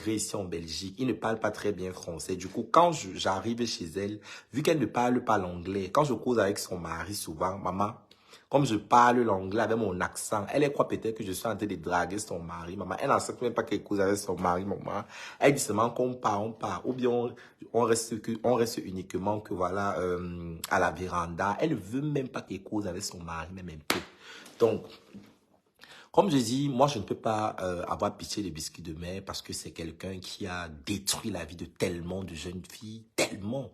immigré ici en Belgique. Il ne parle pas très bien français. Du coup, quand j'arrive chez elle, vu qu'elle ne parle pas l'anglais, quand je cause avec son mari souvent, maman, comme je parle l'anglais avec mon accent, elle croit peut-être que je suis en train de draguer son mari, maman. Elle n'en sait même pas qu'elle cause avec son mari, maman. Elle dit seulement qu'on part. Ou bien on reste uniquement que voilà, à la véranda. Elle ne veut même pas qu'elle cause avec son mari, même un peu. Donc, comme je dis, moi, je ne peux pas avoir pitié de Biscuit de Mer parce que c'est quelqu'un qui a détruit la vie de tellement de jeunes filles, tellement.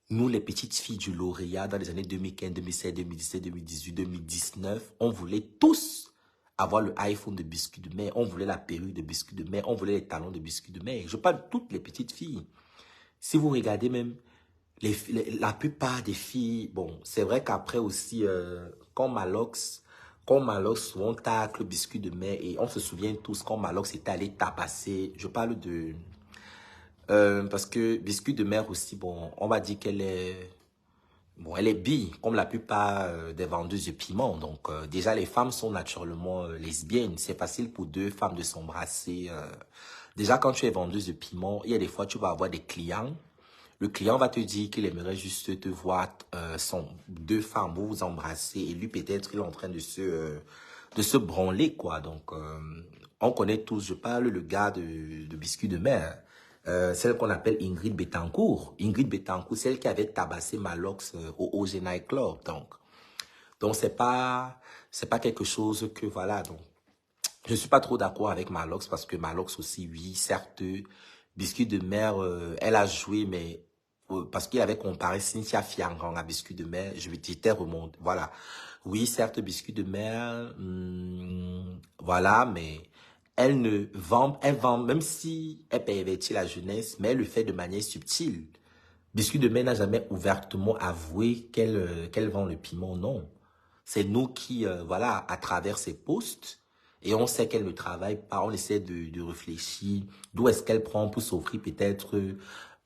Nous, les petites filles du lauréat, dans les années 2015, 2016, 2017, 2018, 2019, on voulait tous avoir le iPhone de Biscuit de Mer, on voulait la perruque de Biscuit de Mer, on voulait les talons de Biscuit de Mer. Je parle de toutes les petites filles. Si vous regardez même, la plupart des filles, bon, c'est vrai qu'après aussi, quand Malox souvent tacle le Biscuit de Mer, et on se souvient tous quand Malox était allé tabasser, je parle de... parce que Biscuit de Mer aussi, bon, on va dire qu'elle est... Bon, elle est bi, comme la plupart des vendeuses de piment. Donc, déjà, les femmes sont naturellement lesbiennes. C'est facile pour deux femmes de s'embrasser. Déjà, quand tu es vendeuse de piment, il y a des fois, tu vas avoir des clients. Le client va te dire qu'il aimerait juste te voir deux femmes, vous vous embrasser. Et lui, peut-être, il est en train de se branler, quoi. Donc, on connaît tous, je parle le gars de Biscuit de Mer. Celle qu'on appelle Ingrid Betancourt. Ingrid Betancourt, celle qui avait tabassé Malox au OG Night Club. Donc c'est pas quelque chose que, voilà. Donc, je suis pas trop d'accord avec Malox parce que Malox aussi, oui, certes, Biscuit de Mer, elle a joué, mais parce qu'il avait comparé Cynthia Fiangrang à Biscuit de Mer, j'étais remonté, voilà. Oui, certes, Biscuit de Mer, voilà, mais elle vend, même si elle pervertit la jeunesse, mais elle le fait de manière subtile. Biscuit de Mer n'a jamais ouvertement avoué qu'elle vend le piment, non. C'est nous qui, voilà, à travers ses posts, et on sait qu'elle ne travaille pas, on essaie de réfléchir, d'où est-ce qu'elle prend pour s'offrir peut-être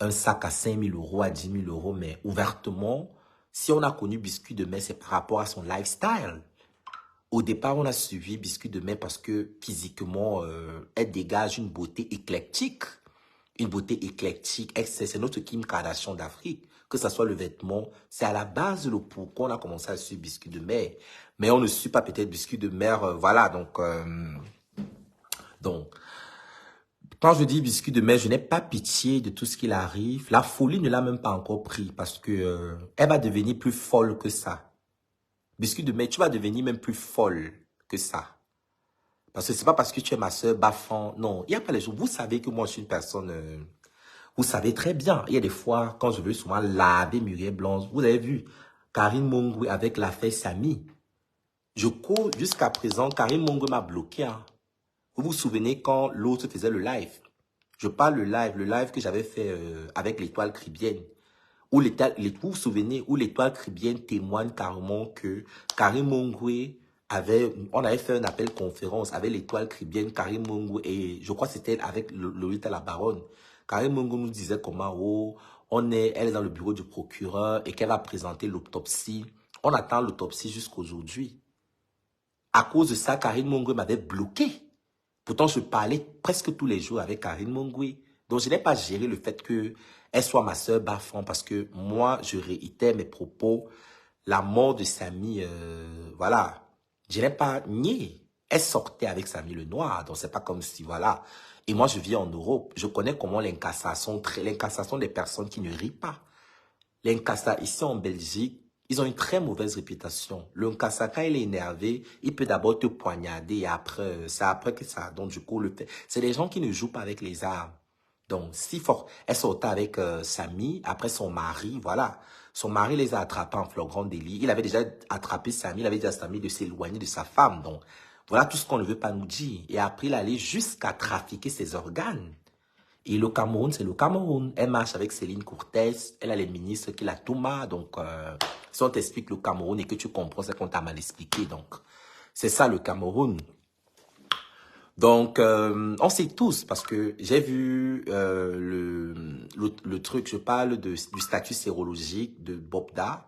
un sac à 5 000 euros, à 10 000 euros, mais ouvertement, si on a connu Biscuit de Mer, c'est par rapport à son lifestyle. Au départ, on a suivi Biscuit de Mer parce que physiquement, elle dégage une beauté éclectique. Une beauté éclectique, c'est notre Kim Kardashian d'Afrique. Que ce soit le vêtement, c'est à la base le pourquoi on a commencé à suivre Biscuit de Mer. Mais on ne suit pas peut-être Biscuit de Mer, voilà. Donc, quand je dis Biscuit de Mer, je n'ai pas pitié de tout ce qu'il arrive. La folie ne l'a même pas encore pris parce que elle va devenir plus folle que ça. Biscuit de Mer, tu vas devenir même plus folle que ça. Parce que c'est pas parce que tu es ma soeur Bafan. Non, il n'y a pas les jours. Vous savez que moi, je suis une personne... vous savez très bien, il y a des fois, quand je veux souvent laver Muriel Blanche, vous avez vu, Karine Mongwe avec l'affaire Samy. Je cours jusqu'à présent, Karine Mongwe m'a bloqué. Hein. Vous vous souvenez quand l'autre faisait le live? Je parle le live que j'avais fait avec l'étoile cribienne. Où vous vous souvenez, où l'étoile cribienne témoigne carrément que Karine Mongwe on avait fait un appel conférence avec l'étoile cribienne, Karine Mongwe, et je crois que c'était avec Lolita la Baronne. Karine Mongwe nous disait comment, oh, elle est dans le bureau du procureur et qu'elle va présenter l'autopsie. On attend l'autopsie jusqu'aujourd'hui. À cause de ça, Karine Mongwe m'avait bloqué. Pourtant, je parlais presque tous les jours avec Karine Mongwe. Donc, je n'ai pas géré le fait qu'elle soit ma soeur Bafran parce que moi, je réitère mes propos. La mort de Samy, voilà, je n'ai pas nié. Elle sortait avec Samy le Noir, donc c'est pas comme si, voilà. Et moi, je vis en Europe. Je connais comment l'incassation des personnes qui ne rient pas. L'incassa, ici en Belgique, ils ont une très mauvaise réputation. L'incassa, quand il est énervé, il peut d'abord te poignarder et après, c'est après que ça, donc du coup, c'est des gens qui ne jouent pas avec les armes. Donc, si fort, elle sortait avec Samy, après son mari, voilà. Son mari les a attrapés en flagrant délit. Il avait déjà attrapé Samy, il avait dit à Samy de s'éloigner de sa femme. Donc, voilà tout ce qu'on ne veut pas nous dire. Et après, il allait jusqu'à trafiquer ses organes. Et le Cameroun, c'est le Cameroun. Elle marche avec Céline Courtès. Elle a les ministres qui la touma. Donc, si on t'explique le Cameroun et que tu comprends, c'est qu'on t'a mal expliqué. Donc, c'est ça le Cameroun. Donc, on sait tous, parce que j'ai vu le truc, je parle du statut sérologique de Bobda,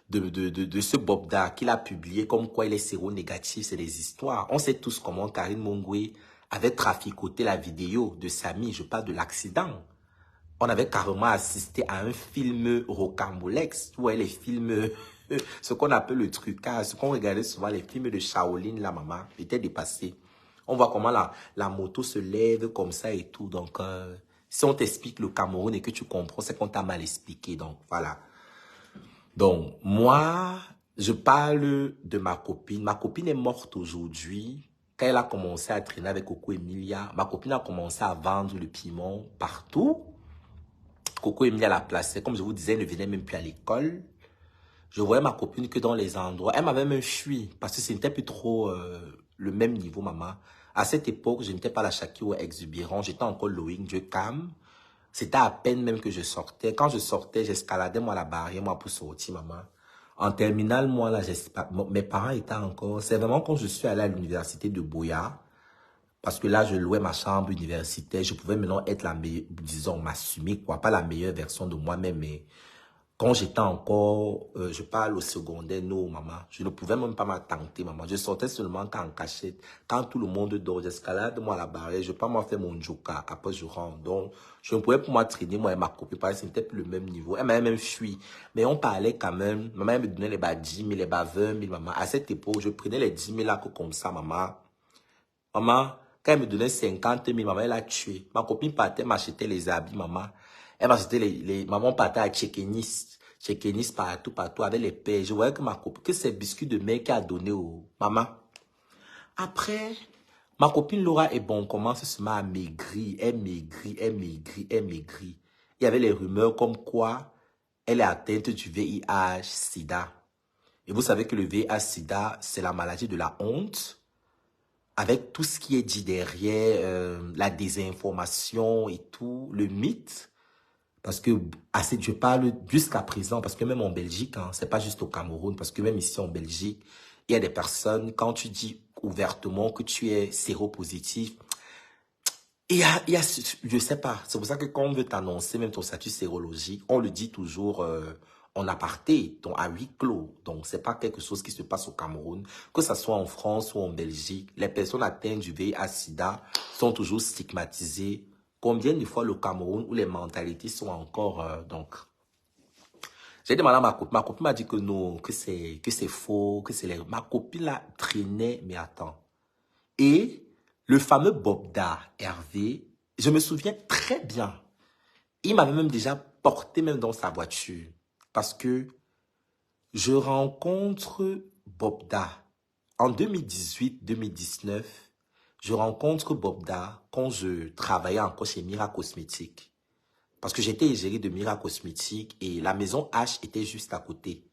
de ce Bobda qu'il a publié, comme quoi il est séronégatif, c'est des histoires. On sait tous comment Karine Mongwe avait traficoté la vidéo de Samy. Je parle de l'accident. On avait carrément assisté à un film rocambolesque. Ouais, les films, ce qu'on appelle le trucage, ce qu'on regardait souvent, les films de Shaolin, la maman, était dépassé. On voit comment la moto se lève comme ça et tout. Donc, si on t'explique le Cameroun et que tu comprends, c'est qu'on t'a mal expliqué. Donc, voilà. Donc, moi, je parle de ma copine. Ma copine est morte aujourd'hui. Quand elle a commencé à traîner avec Coco Emilia, ma copine a commencé à vendre le piment partout. Coco Emilia la plaçait. Comme je vous disais, elle ne venait même plus à l'école. Je voyais ma copine que dans les endroits. Elle m'avait même fui parce que ce n'était plus trop le même niveau, maman. À cette époque, je n'étais pas la Shakiro exubérant. J'étais encore Loïc, Dieu calme. C'était à peine même que je sortais. Quand je sortais, j'escaladais moi la barrière, moi pour sortir, maman. En terminale, moi là, mes parents étaient encore. C'est vraiment quand je suis allé à l'université de Boya. Parce que là, je louais ma chambre universitaire. Je pouvais maintenant être la meilleure, disons, m'assumer, quoi. Pas la meilleure version de moi-même, mais quand j'étais encore, je parle au secondaire, non, maman. Je ne pouvais même pas m'attenter, maman. Je sortais seulement en cachette. Quand tout le monde dort, j'escalade, moi, la barrière. Je ne peux pas moi faire mon joker. Après, je rentre. Donc, je ne pouvais pas moi traîner, moi, et ma copine, parce que ce n'était plus le même niveau. Elle m'avait même fui. Mais on parlait quand même. Maman, elle me donnait les bas 10 000, les bas 20 000, maman. À cette époque, je prenais les 10 000 là comme ça, maman. Maman, quand elle me donnait 50 000, maman, elle a tué. Ma copine partait m'acheter les habits, maman. Elle m'achetait maman partait à Tchékénis partout, partout, avec les pères. Je voyais que ma copine, que ces biscuits de mec qui a donné au maman. Après, ma copine Laura est bon, commence seulement à maigrir. Elle maigrit, elle maigrit, elle maigrit. Il y avait les rumeurs comme quoi elle est atteinte du VIH-Sida. Et vous savez que le VIH-Sida, c'est la maladie de la honte. Avec tout ce qui est dit derrière, la désinformation et tout, le mythe, parce que je parle jusqu'à présent, parce que même en Belgique, hein, c'est pas juste au Cameroun, parce que même ici en Belgique, il y a des personnes, quand tu dis ouvertement que tu es séropositif, je sais pas, c'est pour ça que quand on veut t'annoncer même ton statut sérologique, on le dit toujours en aparté, donc à huis clos. Donc, c'est pas quelque chose qui se passe au Cameroun, que ce soit en France ou en Belgique. Les personnes atteintes du VIH-Sida sont toujours stigmatisées. Combien de fois le Cameroun où les mentalités sont encore... donc, j'ai demandé à ma copine m'a dit que non, que c'est faux, que c'est les... Ma copine là traînait, mais attends. Et le fameux Bobda, Hervé, je me souviens très bien. Il m'avait même déjà porté même dans sa voiture. Parce que je rencontre Bobda en 2018-2019. Je rencontre Bobda quand je travaillais encore chez Mira Cosmétique. Parce que j'étais égérie de Mira Cosmétique et la maison H était juste à côté.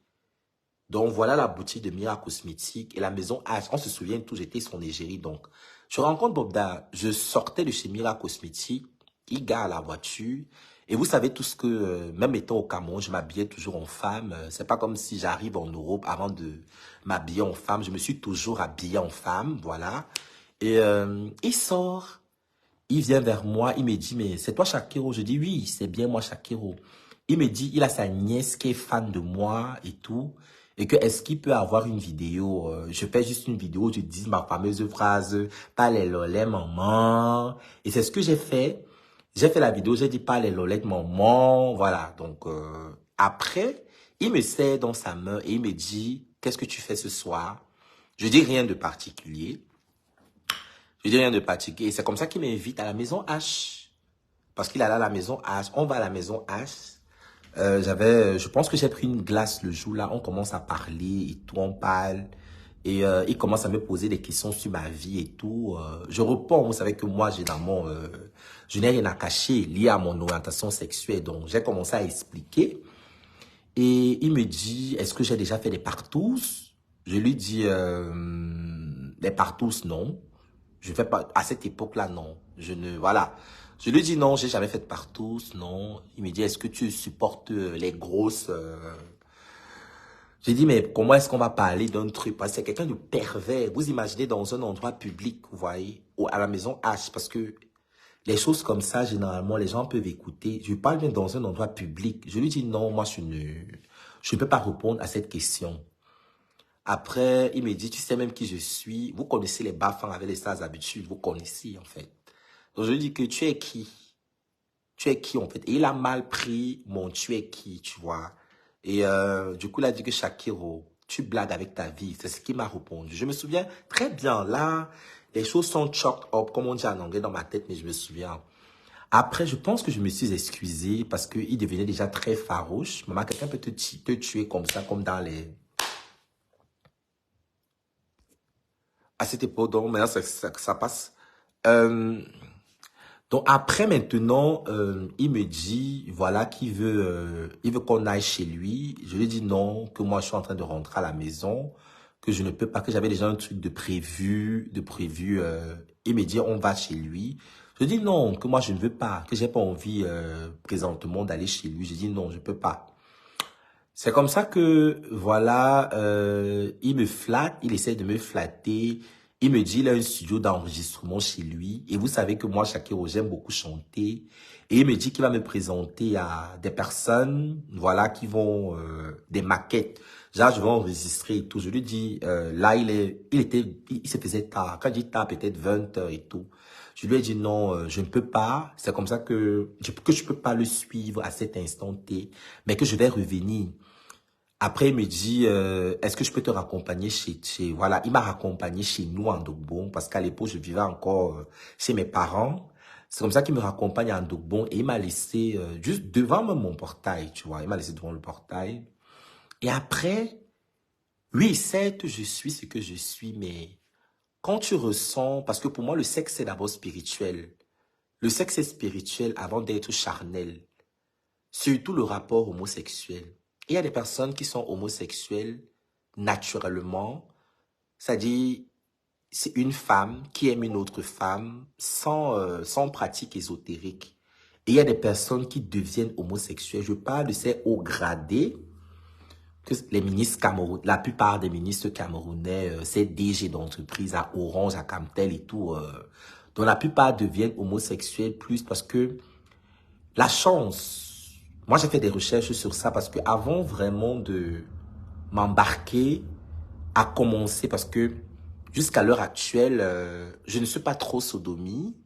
Donc voilà la boutique de Mira Cosmétique et la maison H. On se souvient tous, j'étais son égérie. Donc je rencontre Bobda, je sortais de chez Mira Cosmétique, il gare la voiture. Et vous savez tous que, même étant au Cameroun, je m'habillais toujours en femme. C'est pas comme si j'arrive en Europe avant de m'habiller en femme. Je me suis toujours habillée en femme, voilà. Et il sort, il vient vers moi, il me dit, mais c'est toi Shakiro? Je dis, oui, c'est bien moi Shakiro. Il me dit, il a sa nièce qui est fan de moi et tout. Et que est-ce qu'il peut avoir une vidéo, je fais juste une vidéo, je dis ma fameuse phrase, pas les lolés maman. Et c'est ce que j'ai fait. J'ai fait la vidéo, j'ai dit pas les lolettes maman, voilà. Donc après, il me serre dans sa main et il me dit, qu'est-ce que tu fais ce soir? Je dis rien de particulier. Je dis rien de particulier. Et c'est comme ça qu'il m'invite à la maison H. Parce qu'il allait à la maison H. On va à la maison H. Je pense que j'ai pris une glace le jour là, on commence à parler et tout, on parle. Et il commence à me poser des questions sur ma vie et tout. Je réponds, vous savez que moi, généralement, je n'ai rien à cacher lié à mon orientation sexuelle. Donc, j'ai commencé à expliquer. Et il me dit, est-ce que j'ai déjà fait des partous? Je lui dis, des partous, non. Je fais pas, à cette époque-là, non. Voilà. Je lui dis non, j'ai jamais fait de partous, non. Il me dit, est-ce que tu supportes les grosses... J'ai dit, mais comment est-ce qu'on va parler d'un truc? Parce que c'est quelqu'un de pervers. Vous imaginez dans un endroit public, vous voyez, ou à la maison H, parce que les choses comme ça, généralement, les gens peuvent écouter. Je parle bien dans un endroit public. Je lui dis, non, moi, je ne peux pas répondre à cette question. Après, il me dit, tu sais même qui je suis. Vous connaissez les bas-fonds avec les sales habitudes. Vous connaissez, en fait. Donc, je lui dis que tu es qui? Tu es qui, en fait? Et il a mal pris mon tu es qui, tu vois. Et du coup, il a dit que Shakiro, tu blagues avec ta vie. C'est ce qu'il m'a répondu. Je me souviens très bien. Là, les choses sont chopped up, comme on dit en anglais dans ma tête, mais je me souviens. Après, je pense que je me suis excusé parce qu'il devenait déjà très farouche. Maman, quelqu'un peut te tuer comme ça, comme dans les... À cette époque, donc maintenant, ça passe. Euh, donc après, maintenant, il me dit, voilà, il veut qu'on aille chez lui. Je lui dis non, que moi, je suis en train de rentrer à la maison, que je ne peux pas, que j'avais déjà un truc de prévu. Il me dit, on va chez lui. Je dis non, que moi, je ne veux pas, que j'ai pas envie, présentement, d'aller chez lui. Je dis non, je peux pas. C'est comme ça que, voilà, il me flatte, il essaie de me flatter. Il me dit, il a un studio d'enregistrement chez lui. Et vous savez que moi, Shakiro, j'aime beaucoup chanter. Et il me dit qu'il va me présenter à des personnes, voilà, qui vont, des maquettes. Genre, je vais enregistrer et tout. Je lui dis, là, il se faisait tard. Quand je dis tard, peut-être 20 heures et tout. Je lui ai dit non, je ne peux pas. C'est comme ça que je peux pas le suivre à cet instant T, mais que je vais revenir. Après, il me dit, est-ce que je peux te raccompagner voilà, il m'a raccompagné chez nous en Dogbon, parce qu'à l'époque, je vivais encore chez mes parents. C'est comme ça qu'il me raccompagne en Dogbon et il m'a laissé juste devant mon portail, tu vois. Il m'a laissé devant le portail. Et après, oui, certes, je suis ce que je suis, mais quand tu ressens, parce que pour moi, le sexe, c'est d'abord spirituel. Le sexe est spirituel avant d'être charnel. Surtout le rapport homosexuel. Et il y a des personnes qui sont homosexuelles naturellement, c'est-à-dire c'est une femme qui aime une autre femme sans pratique ésotérique. Et il y a des personnes qui deviennent homosexuelles. Je parle de ces hauts gradés que les ministres camerounais, la plupart des ministres camerounais, ces DG d'entreprise à Orange, à Camtel et tout, dont la plupart deviennent homosexuels plus parce que la chance, moi j'ai fait des recherches sur ça parce que avant vraiment de m'embarquer à commencer, parce que jusqu'à l'heure actuelle, je ne suis pas trop sodomie.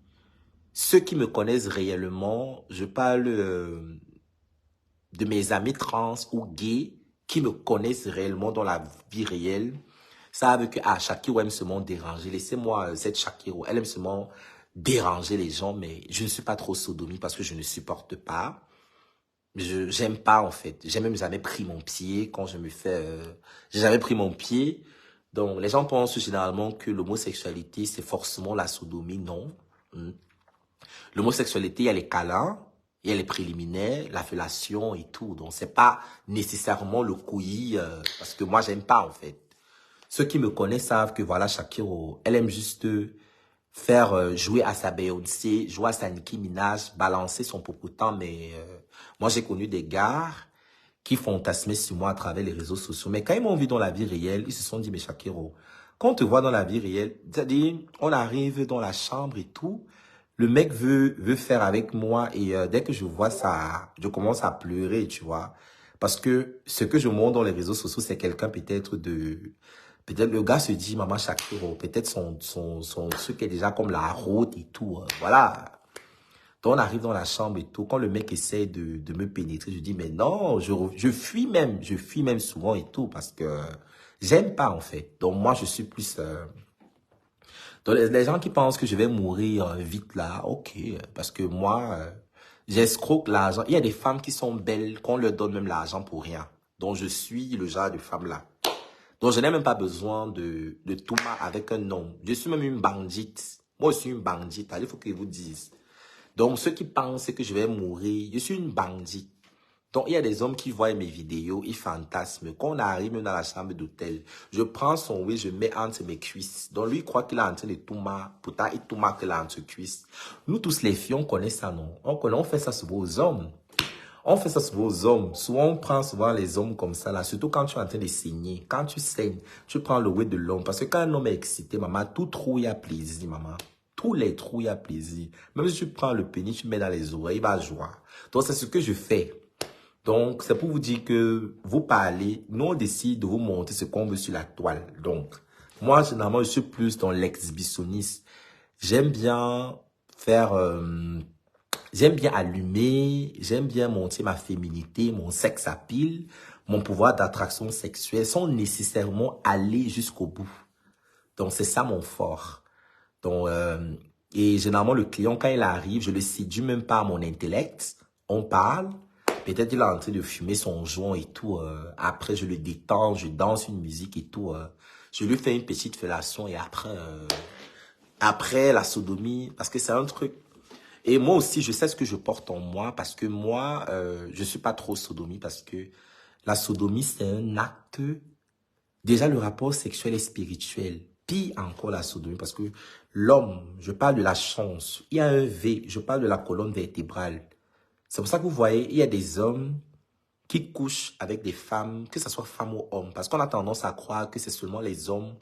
Ceux qui me connaissent réellement, je parle de mes amis trans ou gays qui me connaissent réellement dans la vie réelle, savent que ah, Shakiro aime seulement déranger. Laissez-moi cette Shakiro, elle aime seulement déranger les gens, mais je ne suis pas trop sodomie parce que je ne supporte pas. J'aime pas en fait. J'ai même jamais pris mon pied quand je me fais. J'ai jamais pris mon pied. Donc les gens pensent généralement que l'homosexualité c'est forcément la sodomie. Non. Hmm. L'homosexualité il y a les câlins, il y a les préliminaires, la fellation et tout. Donc c'est pas nécessairement le couillis parce que moi j'aime pas en fait. Ceux qui me connaissent savent que voilà Shakiro, elle aime juste faire jouer à sa Beyoncé, jouer à sa Nicki Minaj, balancer son popotin, mais moi j'ai connu des gars qui fantasmaient sur moi à travers les réseaux sociaux. Mais quand ils m'ont vu dans la vie réelle, ils se sont dit, mais Shakiro, quand on te voit dans la vie réelle, c'est-à-dire, on arrive dans la chambre et tout, le mec veut faire avec moi et dès que je vois ça, je commence à pleurer, tu vois. Parce que ce que je montre dans les réseaux sociaux, c'est quelqu'un peut-être de... Peut-être le gars se dit, maman Shakiro, peut-être son truc est déjà comme la route et tout. Voilà. Donc on arrive dans la chambre et tout. Quand le mec essaie de me pénétrer, je dis, mais non, je fuis même souvent et tout parce que j'aime pas en fait. Donc moi, je suis plus... Donc les gens qui pensent que je vais mourir vite là, ok, parce que moi, j'escroque l'argent. Il y a des femmes qui sont belles, qu'on leur donne même l'argent pour rien. Donc je suis le genre de femme là. Donc, je n'ai même pas besoin de tout avec un nom. Je suis même une bandite. Moi, je suis une bandite. Il faut qu'ils vous disent. Donc, ceux qui pensent que je vais mourir, je suis une bandite. Donc, il y a des hommes qui voient mes vidéos, ils fantasment. Quand on arrive dans la chambre d'hôtel, je prends son oui, je mets entre mes cuisses. Donc, lui, il croit qu'il est en train de tout marre. Pourtant, il tout marre que là entre cuisses. Nous, tous les filles, on connaît ça, non? On fait ça souvent aux hommes. On fait ça souvent aux hommes. Souvent, on prend souvent les hommes comme ça, là. Surtout quand tu es en train de saigner. Quand tu saignes, tu prends le weight de l'homme. Parce que quand un homme est excité, maman, tout trou, il y a plaisir, maman. Tous les trous, il y a plaisir. Même si tu prends le pénis, tu mets dans les oreilles, il va jouer. Donc, c'est ce que je fais. Donc, c'est pour vous dire que vous parlez, nous on décide de vous montrer ce qu'on veut sur la toile. Donc, moi, généralement, je suis plus dans l'exhibitionnisme. J'aime bien faire, j'aime bien allumer, j'aime bien montrer ma féminité, mon sex appeal, mon pouvoir d'attraction sexuelle, sans nécessairement aller jusqu'au bout. Donc, c'est ça mon fort. Donc, et généralement, le client, quand il arrive, je le séduis même pas à mon intellect. On parle. Peut-être il est en train de fumer son joint et tout. Après, je le détends, je danse une musique et tout. Je lui fais une petite fellation et après la sodomie, parce que c'est un truc. Et moi aussi, je sais ce que je porte en moi parce que moi, je suis pas trop sodomie parce que la sodomie, c'est un acte. Déjà, le rapport sexuel est spirituel. Pire encore la sodomie parce que l'homme, je parle de la chance. Il y a un V, je parle de la colonne vertébrale. C'est pour ça que vous voyez, il y a des hommes qui couchent avec des femmes, que ce soit femmes ou hommes. Parce qu'on a tendance à croire que c'est seulement les hommes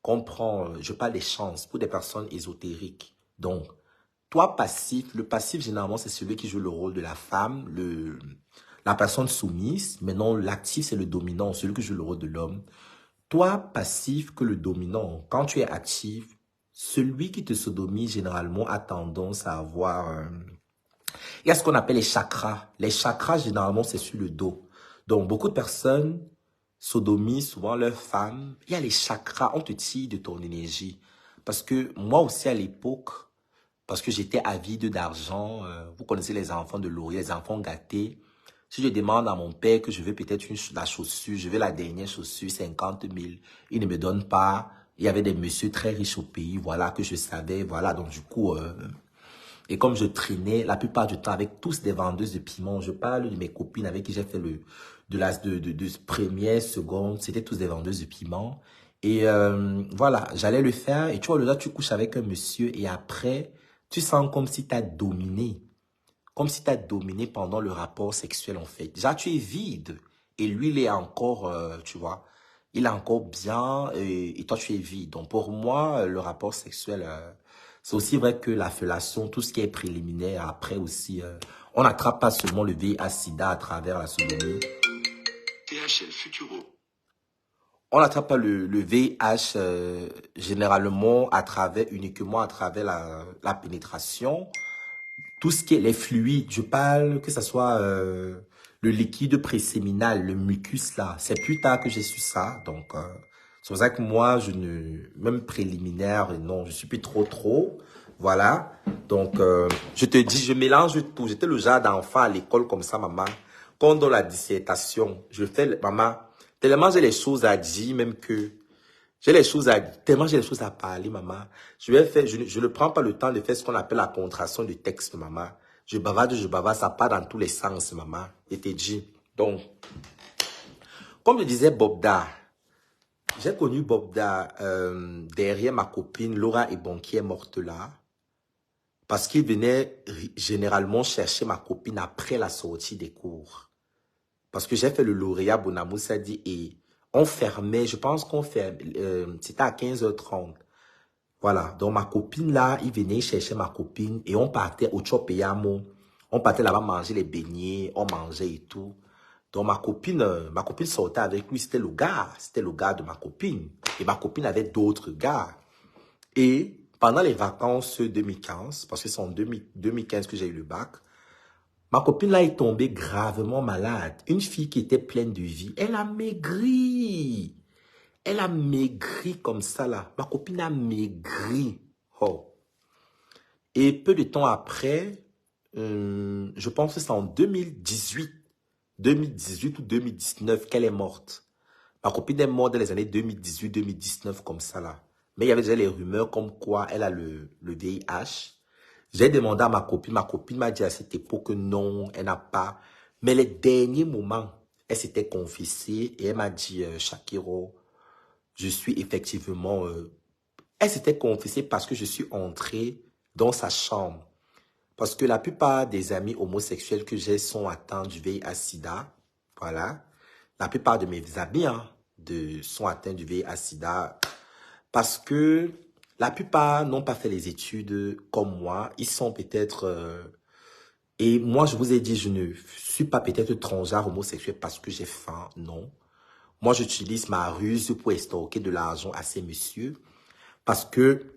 qu'on prend, je parle des chances, pour des personnes ésotériques. Donc, toi passif, le passif généralement c'est celui qui joue le rôle de la femme, la personne soumise. Maintenant, l'actif c'est le dominant, celui qui joue le rôle de l'homme. Toi, passif que le dominant, quand tu es actif, celui qui te sodomie généralement a tendance à avoir... il y a ce qu'on appelle les chakras. Les chakras, généralement, c'est sur le dos. Donc, beaucoup de personnes sodomisent souvent leurs femmes. Il y a les chakras, on te tire de ton énergie. Parce que moi aussi, à l'époque, parce que j'étais avide d'argent, vous connaissez les enfants de Laurier, les enfants gâtés. Si je demande à mon père que je veux peut-être la chaussure, je veux la dernière chaussure, 50 000, il ne me donne pas. Il y avait des messieurs très riches au pays, voilà, que je savais, voilà. Donc, du coup, et comme je traînais la plupart du temps avec tous des vendeuses de piments, je parle de mes copines avec qui j'ai fait de première, seconde, c'était tous des vendeuses de piments. Et voilà, j'allais le faire. Et tu vois, là, tu couches avec un monsieur et après, tu sens comme si tu as dominé. Comme si tu as dominé pendant le rapport sexuel, en fait. Déjà, tu es vide. Et lui, il est encore, tu vois, il est encore bien et toi, tu es vide. Donc, pour moi, le rapport sexuel, c'est aussi vrai que la fellation, tout ce qui est préliminaire, après aussi, on n'attrape pas seulement le VIH-Sida à travers la sodomie. THL Futuro. On n'attrape pas le VIH généralement uniquement à travers la pénétration. Tout ce qui est les fluides, je parle que ce soit le liquide préséminal, le mucus là. C'est plus tard que j'ai su ça. Donc, c'est pour ça que moi, même préliminaire, non, je suis plus trop. Voilà. Donc, je te dis, je mélange tout. J'étais le genre d'enfant à l'école comme ça, maman. Quand on donne la dissertation, maman, tellement j'ai les choses à dire, même que tellement j'ai les choses à parler, maman. Je ne prends pas le temps de faire ce qu'on appelle la contraction du texte, maman. Je bavarde, ça part dans tous les sens, maman. Et te dit. Donc, comme je disais Bobda, j'ai connu Bobda derrière ma copine Laura Ebon qui est morte là. Parce qu'il venait généralement chercher ma copine après la sortie des cours. Parce que j'ai fait le lauréat Bonamoussa dit et on fermait, je pense qu'on fermait, c'était à 15h30. Voilà, donc ma copine là, il venait chercher ma copine et on partait au Chopeyamo. On partait là-bas manger les beignets, on mangeait et tout. Donc ma copine sortait avec lui, c'était le gars de ma copine. Et ma copine avait d'autres gars. Et pendant les vacances 2015, parce que c'est en 2015 que j'ai eu le bac, ma copine là est tombée gravement malade. Une fille qui était pleine de vie, elle a maigri. Elle a maigri comme ça, là. Ma copine a maigri. Oh. Et peu de temps après, je pense que c'est en 2018 ou 2019 qu'elle est morte. Ma copine est morte dans les années 2018-2019 comme ça, là. Mais il y avait déjà les rumeurs comme quoi elle a le VIH. J'ai demandé à ma copine m'a dit à cette époque que non, elle n'a pas. Mais les derniers moments, elle s'était confessée et elle m'a dit, Shakiro, je suis effectivement... elle s'était confessée parce que je suis entré dans sa chambre. Parce que la plupart des amis homosexuels que j'ai sont atteints du VIH-Sida. Voilà. La plupart de mes amis sont atteints du VIH-Sida. Parce que la plupart n'ont pas fait les études comme moi. Ils sont peut-être... Et moi, je vous ai dit, je ne suis pas peut-être transgenre homosexuel parce que j'ai faim, non. Moi, j'utilise ma ruse pour estorquer de l'argent à ces messieurs parce que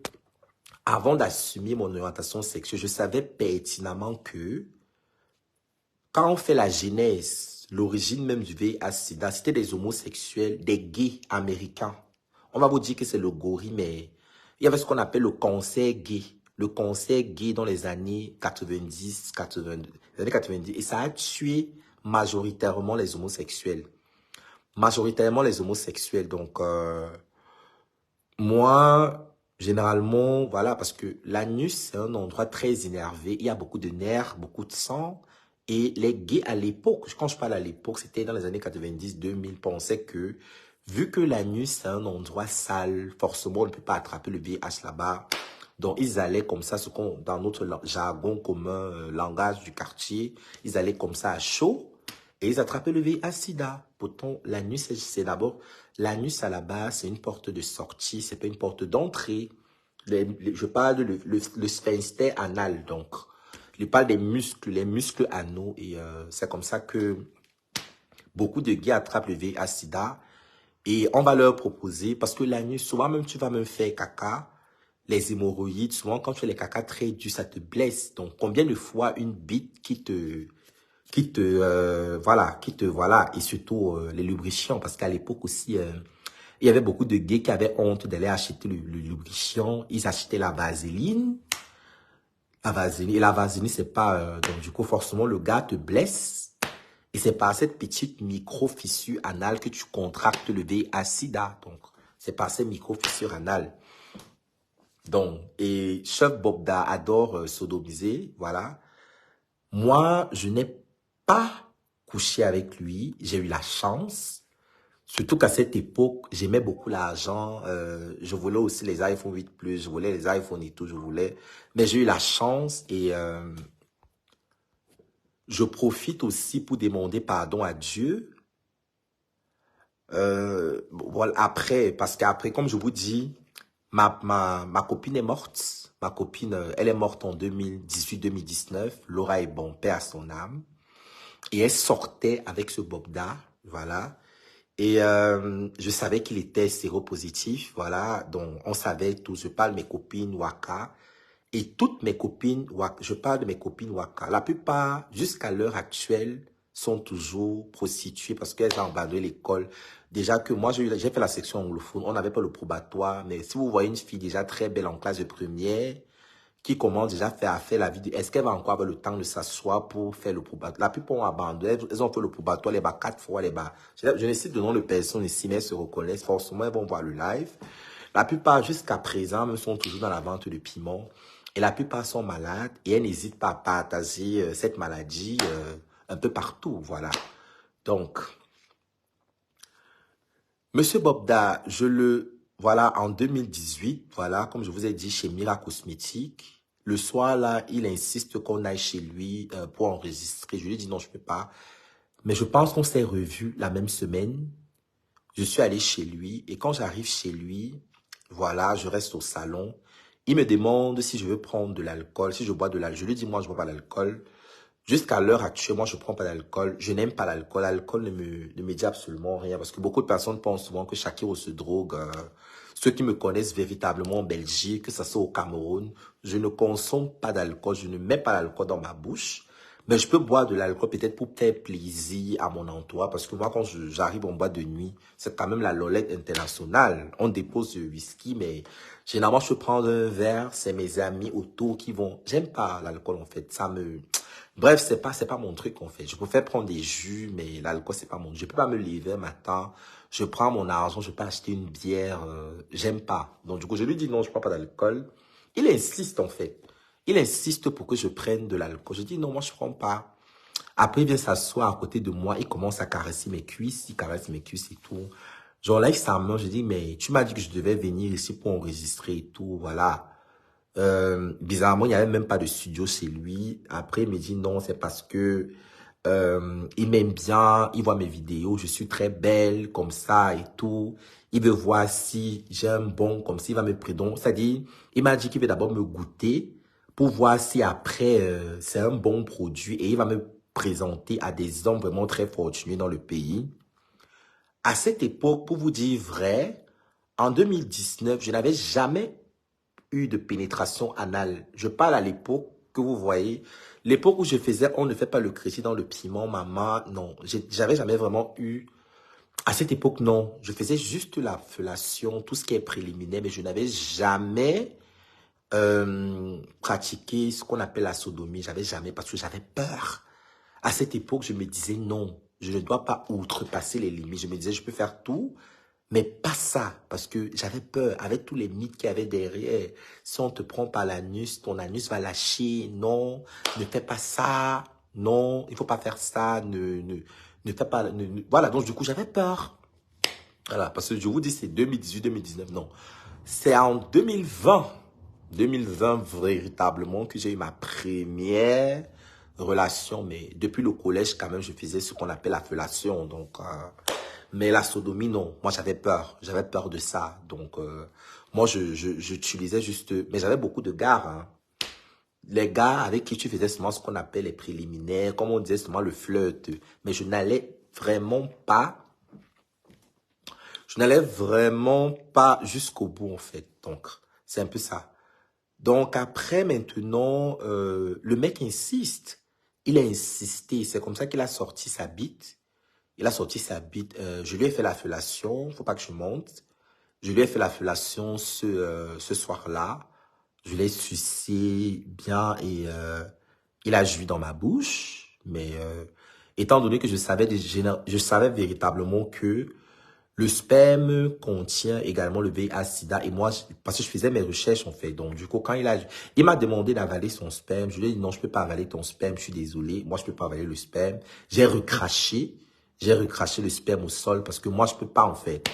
avant d'assumer mon orientation sexuelle, je savais pertinemment que quand on fait la genèse, l'origine même du VIH-Sida, c'était des homosexuels, des gays américains. On va vous dire que c'est le gorille, mais il y avait ce qu'on appelle le cancer gay. Le cancer gay dans les années 90, 82, les années 90. Et ça a tué majoritairement les homosexuels. Majoritairement les homosexuels. Donc, moi, généralement, voilà, parce que l'anus, c'est un endroit très énervé. Il y a beaucoup de nerfs, beaucoup de sang. Et les gays à l'époque, quand je parle à l'époque, c'était dans les années 90-2000, pensaient que, vu que l'anus, c'est un endroit sale, forcément, on ne peut pas attraper le VIH là-bas. Donc, ils allaient comme ça, ce qu'on, dans notre jargon commun, langage du quartier, ils allaient comme ça à chaud et ils attrapaient le VIH-Sida. Pourtant, l'anus, c'est d'abord, l'anus à la base, c'est une porte de sortie, c'est pas une porte d'entrée. Je parle de le sphincter anal, donc. Je parle des muscles, les muscles anaux, et c'est comme ça que beaucoup de gays attrapent le VIH-Sida. Et on va leur proposer, parce que l'anus, souvent même tu vas même faire caca, les hémorroïdes, souvent quand tu fais les caca très durs, ça te blesse. Donc combien de fois une bite voilà, et surtout les lubrifiants, parce qu'à l'époque aussi, il y avait beaucoup de gays qui avaient honte d'aller acheter le lubrifiant, ils achetaient la vaseline, et la vaseline, c'est pas, donc du coup, forcément, le gars te blesse, et c'est par cette petite micro-fissure anale que tu contractes le VIH-Sida, donc, c'est par ces micro-fissures anales. Donc, et Chef Bobda adore sodomiser, voilà. Moi, je n'ai pas couché avec lui. J'ai eu la chance. Surtout qu'à cette époque, j'aimais beaucoup l'argent. Je voulais aussi les iPhone 8 Plus. Je voulais les iPhones et tout, je voulais. Mais j'ai eu la chance et je profite aussi pour demander pardon à Dieu. Voilà, après, parce qu'après, comme je vous dis, ma copine est morte. Ma copine, elle est morte en 2018-2019. Laura est bon, paix à son âme. Et elle sortait avec ce Bobda, voilà. Et je savais qu'il était séropositif, voilà. Donc, on savait tout. Je parle de mes copines Waka. Et toutes mes copines Waka, je parle de mes copines Waka. La plupart, jusqu'à l'heure actuelle, sont toujours prostituées parce qu'elles ont abandonné l'école. Déjà que moi, j'ai fait la section anglophone. On n'avait pas le probatoire. Mais si vous voyez une fille déjà très belle en classe de première, qui commence déjà à faire la vidéo. Est-ce qu'elle va encore avoir le temps de s'asseoir pour faire le probatoire? La plupart ont abandonné. Elles ont fait le probatoire, les bas 4 fois, les bas. Je ne cite le nom de personne ici, mais elles se reconnaissent. Forcément, elles vont voir le live. La plupart, jusqu'à présent, me sont toujours dans la vente de piment. Et la plupart sont malades. Et elles n'hésitent pas à partager cette maladie un peu partout. Voilà. Donc, Monsieur Bobda, voilà, en 2018, voilà, comme je vous ai dit, chez Mira Cosmétique, le soir, là, il insiste qu'on aille chez lui pour enregistrer. Je lui ai dit non, je peux pas. Mais je pense qu'on s'est revus la même semaine. Je suis allé chez lui et quand j'arrive chez lui, voilà, je reste au salon. Il me demande si je veux prendre de l'alcool, si je bois de l'alcool. Je lui dis, moi, je bois pas d'alcool. Jusqu'à l'heure actuelle, moi, je prends pas d'alcool. Je n'aime pas l'alcool. L'alcool ne me dit absolument rien. Parce que beaucoup de personnes pensent souvent que Shakiro se drogue. Ceux qui me connaissent véritablement en Belgique, que ça soit au Cameroun, je ne consomme pas d'alcool. Je ne mets pas l'alcool dans ma bouche. Mais je peux boire de l'alcool peut-être pour faire plaisir à mon entourage. Parce que moi, quand j'arrive en boîte de nuit, c'est quand même la Lolette internationale. On dépose du whisky, mais généralement, je peux prendre un verre. C'est mes amis autour qui vont... J'aime pas l'alcool, en fait. Ça me... Bref, c'est pas mon truc, en fait. Je préfère prendre des jus, mais l'alcool, c'est pas mon... Je peux pas me lever un matin. Je prends mon argent, je peux acheter une bière. J'aime pas. Donc, du coup, je lui dis non, je prends pas d'alcool. Il insiste, en fait. Il insiste pour que je prenne de l'alcool. Je dis non, moi je prends pas. Après, il vient s'asseoir à côté de moi. Il commence à caresser mes cuisses. Il caresse mes cuisses et tout. J'enlève sa main. Je dis, mais tu m'as dit que je devais venir ici pour enregistrer et tout. Voilà. Bizarrement, il n'y avait même pas de studio chez lui. Après, il me dit non, c'est parce que il m'aime bien. Il voit mes vidéos. Je suis très belle comme ça et tout. Il veut voir si j'ai un bon comme s'il va me prendre. C'est-à-dire, il m'a dit qu'il veut d'abord me goûter pour voir si après, c'est un bon produit et il va me présenter à des hommes vraiment très fortunés dans le pays. À cette époque, pour vous dire vrai, en 2019, je n'avais jamais eu de pénétration anale. Je parle à l'époque que vous voyez, l'époque où je faisais, on ne fait pas le crédit dans le piment, maman, non. J'avais jamais vraiment eu, à cette époque, non. Je faisais juste la fellation, tout ce qui est préliminaire, mais je n'avais jamais pratiqué ce qu'on appelle la sodomie. J'avais jamais, parce que j'avais peur. À cette époque, je me disais non, je ne dois pas outrepasser les limites. Je me disais, je peux faire tout, mais pas ça, parce que j'avais peur, avec tous les mythes qu'il y avait derrière. Si on te prend par l'anus, ton anus va lâcher. Non, ne fais pas ça. Non, il faut pas faire ça. Ne fais pas. Voilà, donc du coup, j'avais peur. Voilà, parce que je vous dis, c'est 2018, 2019, non. C'est en 2020 véritablement que j'ai eu ma première relation, mais depuis le collège, quand même, je faisais ce qu'on appelle la fellation, donc... mais la sodomie, non. Moi, j'avais peur. J'avais peur de ça. Donc, moi, j'utilisais juste... Mais j'avais beaucoup de gars. Hein. Les gars avec qui tu faisais seulement ce qu'on appelle les préliminaires, comme on disait seulement le flirt. Mais je n'allais vraiment pas... Je n'allais vraiment pas jusqu'au bout, en fait. Donc, c'est un peu ça. Donc, après, maintenant, le mec insiste. Il a insisté. C'est comme ça qu'il a sorti sa bite. Il a sorti sa bite. Je lui ai fait la fellation. Faut pas que je monte. Je lui ai fait la fellation ce soir-là. Je l'ai sucé bien et il a joui dans ma bouche. Mais étant donné que je savais véritablement que le sperme contient également le VIH/SIDA. Et moi, parce que je faisais mes recherches en fait. Donc du coup, quand il m'a demandé d'avaler son sperme, je lui ai dit non, je peux pas avaler ton sperme. Je suis désolé. Moi, je peux pas avaler le sperme. J'ai recraché. J'ai recraché le sperme au sol parce que moi, je peux pas en fait.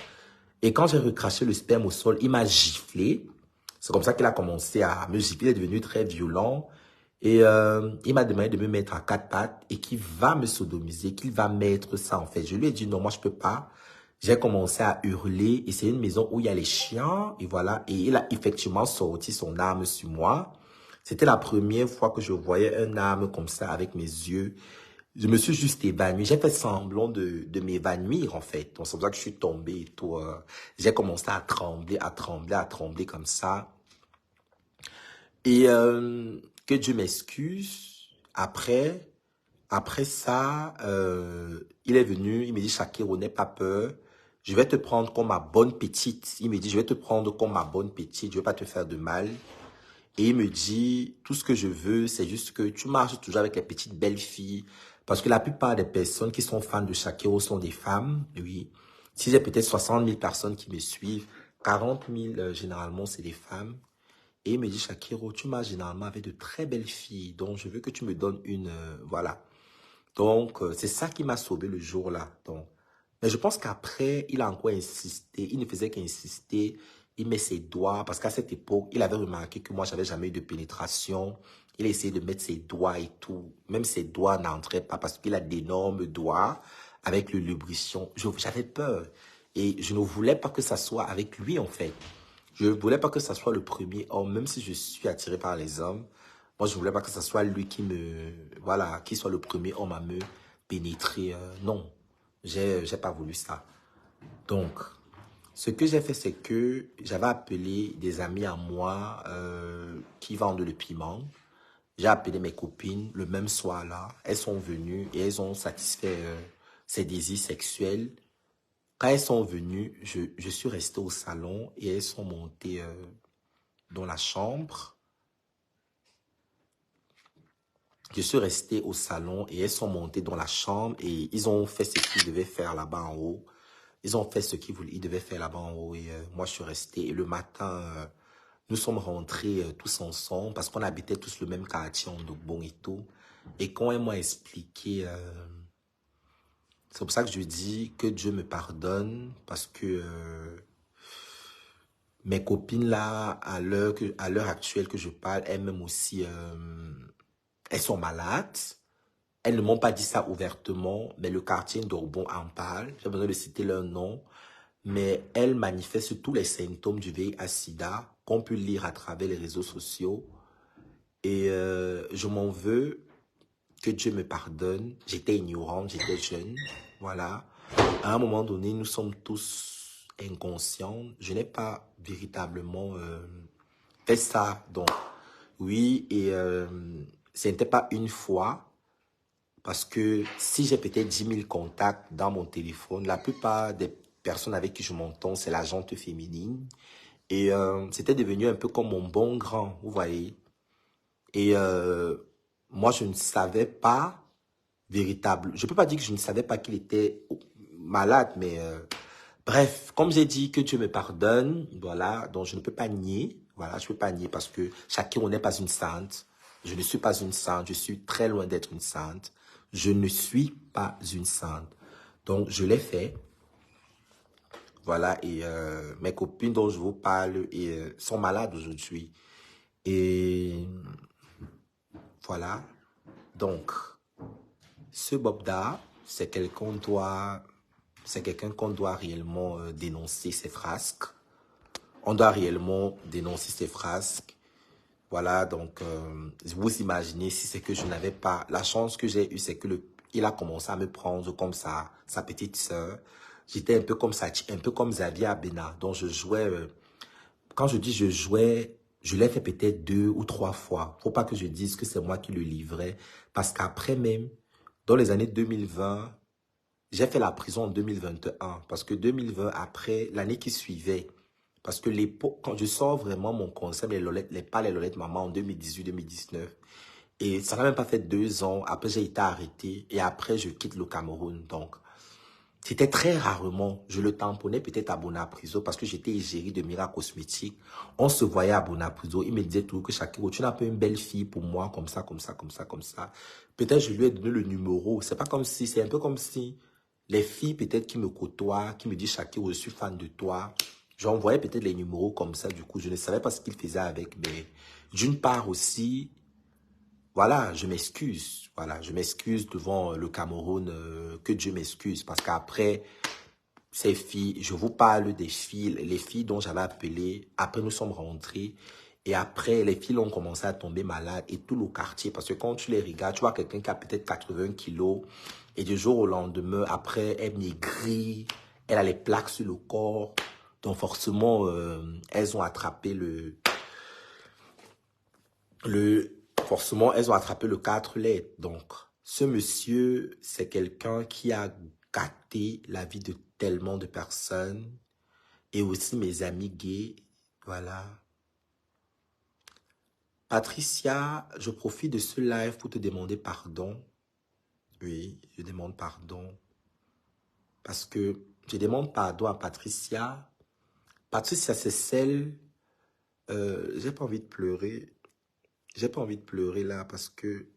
Et quand j'ai recraché le sperme au sol, il m'a giflé. C'est comme ça qu'il a commencé à me gifler. Il est devenu très violent. Et il m'a demandé de me mettre à quatre pattes et qu'il va me sodomiser, qu'il va mettre ça en fait. Je lui ai dit non, moi je peux pas. J'ai commencé à hurler et c'est une maison où il y a les chiens et voilà. Et il a effectivement sorti son arme sur moi. C'était la première fois que je voyais un arme comme ça avec mes yeux. Je me suis juste évanoui. J'ai fait semblant de m'évanouir, en fait. Donc, c'est pour ça que je suis tombé et tout. J'ai commencé à trembler, à trembler, à trembler comme ça. Et que Dieu m'excuse. Après ça, il est venu, il me dit, Shakiro, n'aie pas peur. Je vais te prendre comme ma bonne petite. Il me dit, je vais te prendre comme ma bonne petite. Je vais pas te faire de mal. Et il me dit, tout ce que je veux, c'est juste que tu marches toujours avec les petites belles filles. Parce que la plupart des personnes qui sont fans de Shakiro sont des femmes, oui. Si j'ai peut-être 60 000 personnes qui me suivent, 40 000 généralement c'est des femmes. Et il me dit, Shakiro, tu marches généralement avec de très belles filles. Donc je veux que tu me donnes une, voilà. Donc c'est ça qui m'a sauvé le jour-là. Donc, mais je pense qu'après, il a encore insisté. Il ne faisait qu'insister. Il met ses doigts. Parce qu'à cette époque, il avait remarqué que moi, j'avais jamais eu de pénétration. Il a essayé de mettre ses doigts et tout. Même ses doigts n'entraient pas parce qu'il a d'énormes doigts avec le lubrifiant. J'avais peur. Et je ne voulais pas que ça soit avec lui, en fait. Je ne voulais pas que ça soit le premier homme, même si je suis attiré par les hommes. Moi, je ne voulais pas que ça soit lui voilà, qui soit le premier homme à me pénétrer. Non. J'ai pas voulu ça. Donc, ce que j'ai fait, c'est que j'avais appelé des amis à moi qui vendent le piment. J'ai appelé mes copines le même soir-là. Elles sont venues et elles ont satisfait ses désirs sexuels. Quand elles sont venues, je suis resté au salon et elles sont montées dans la chambre. Je suis resté au salon et elles sont montées dans la chambre et ils ont fait ce qu'ils devaient faire là-bas en haut. Ils ont fait ce qu'ils devaient faire là-bas en haut et moi je suis resté. Et le matin, nous sommes rentrés tous ensemble parce qu'on habitait tous le même quartier en Dogbon et tout. Et quand elles m'ont expliqué, c'est pour ça que je dis que Dieu me pardonne parce que mes copines là, à l'heure actuelle que je parle, elles-mêmes aussi, elles sont malades. Elles ne m'ont pas dit ça ouvertement, mais le quartier d'Orbon en parle. J'ai besoin de citer leur nom. Mais elles manifestent tous les symptômes du VIH/SIDA qu'on peut lire à travers les réseaux sociaux. Et je m'en veux, que Dieu me pardonne. J'étais ignorante, j'étais jeune. Voilà. À un moment donné, nous sommes tous inconscients. Je n'ai pas véritablement fait ça. Donc, oui, et ce n'était pas une fois. Parce que si j'ai peut-être 10 000 contacts dans mon téléphone, la plupart des personnes avec qui je m'entends, c'est la gente féminine. Et c'était devenu un peu comme mon bon grand, vous voyez. Et moi, je ne savais pas véritable. Je peux pas dire que je ne savais pas qu'il était malade, mais bref, comme j'ai dit, que Dieu me pardonne, voilà, donc je ne peux pas nier, voilà, je peux pas nier parce que chacun n'est pas une sainte. Je ne suis pas une sainte, je suis très loin d'être une sainte. Je ne suis pas une sainte. Donc, je l'ai fait, voilà, et mes copines dont je vous parle sont malades aujourd'hui. Et voilà, donc, ce Bobda, c'est quelqu'un qu'on doit réellement dénoncer ses frasques. On doit réellement dénoncer ses frasques. Voilà, donc, vous imaginez si c'est que je n'avais pas... La chance que j'ai eue, c'est que il a commencé à me prendre comme sa petite sœur. J'étais un peu comme ça, un peu comme Xavier Abena. Donc, je jouais... quand je dis je jouais, je l'ai fait peut-être 2 ou 3 fois. Faut pas que je dise que c'est moi qui le livrais. Parce qu'après même, dans les années 2020, j'ai fait la prison en 2021. Parce que 2020, après, l'année qui suivait, parce que l'époque, quand je sors vraiment mon concept, pas les Lolettes Maman en 2018-2019. Et ça n'a même pas fait 2 ans. Après, j'ai été arrêté. Et après, je quitte le Cameroun. Donc, c'était très rarement. Je le tamponnais peut-être à Bonapriso parce que j'étais égérie de Mira Cosmétique. On se voyait à Bonapriso. Il me disait toujours que Shakiro, tu n'as pas une belle fille pour moi, comme ça, comme ça, comme ça, comme ça. Peut-être je lui ai donné le numéro. C'est pas comme si, c'est un peu comme si les filles peut-être qui me côtoient, qui me disent Shakiro, je suis fan de toi. J'envoyais peut-être les numéros comme ça. Du coup, je ne savais pas ce qu'il faisait avec. Mais d'une part aussi, voilà, je m'excuse. Voilà, je m'excuse devant le Cameroun, que Dieu m'excuse. Parce qu'après, ces filles, je vous parle des filles, les filles dont j'avais appelé, après nous sommes rentrés. Et après, les filles ont commencé à tomber malades et tout le quartier. Parce que quand tu les regardes, tu vois quelqu'un qui a peut-être 80 kilos. Et du jour au lendemain, après, elle maigrit. Elle a les plaques sur le corps. Donc forcément, elles ont attrapé forcément, elles ont attrapé le 4 lettres. Donc, ce monsieur, c'est quelqu'un qui a gâté la vie de tellement de personnes. Et aussi mes amis gays. Voilà. Patricia, je profite de ce live pour te demander pardon. Oui, je demande pardon. Parce que je demande pardon à Patricia. Patricia, c'est celle... j'ai pas envie de pleurer. J'ai pas envie de pleurer là parce que...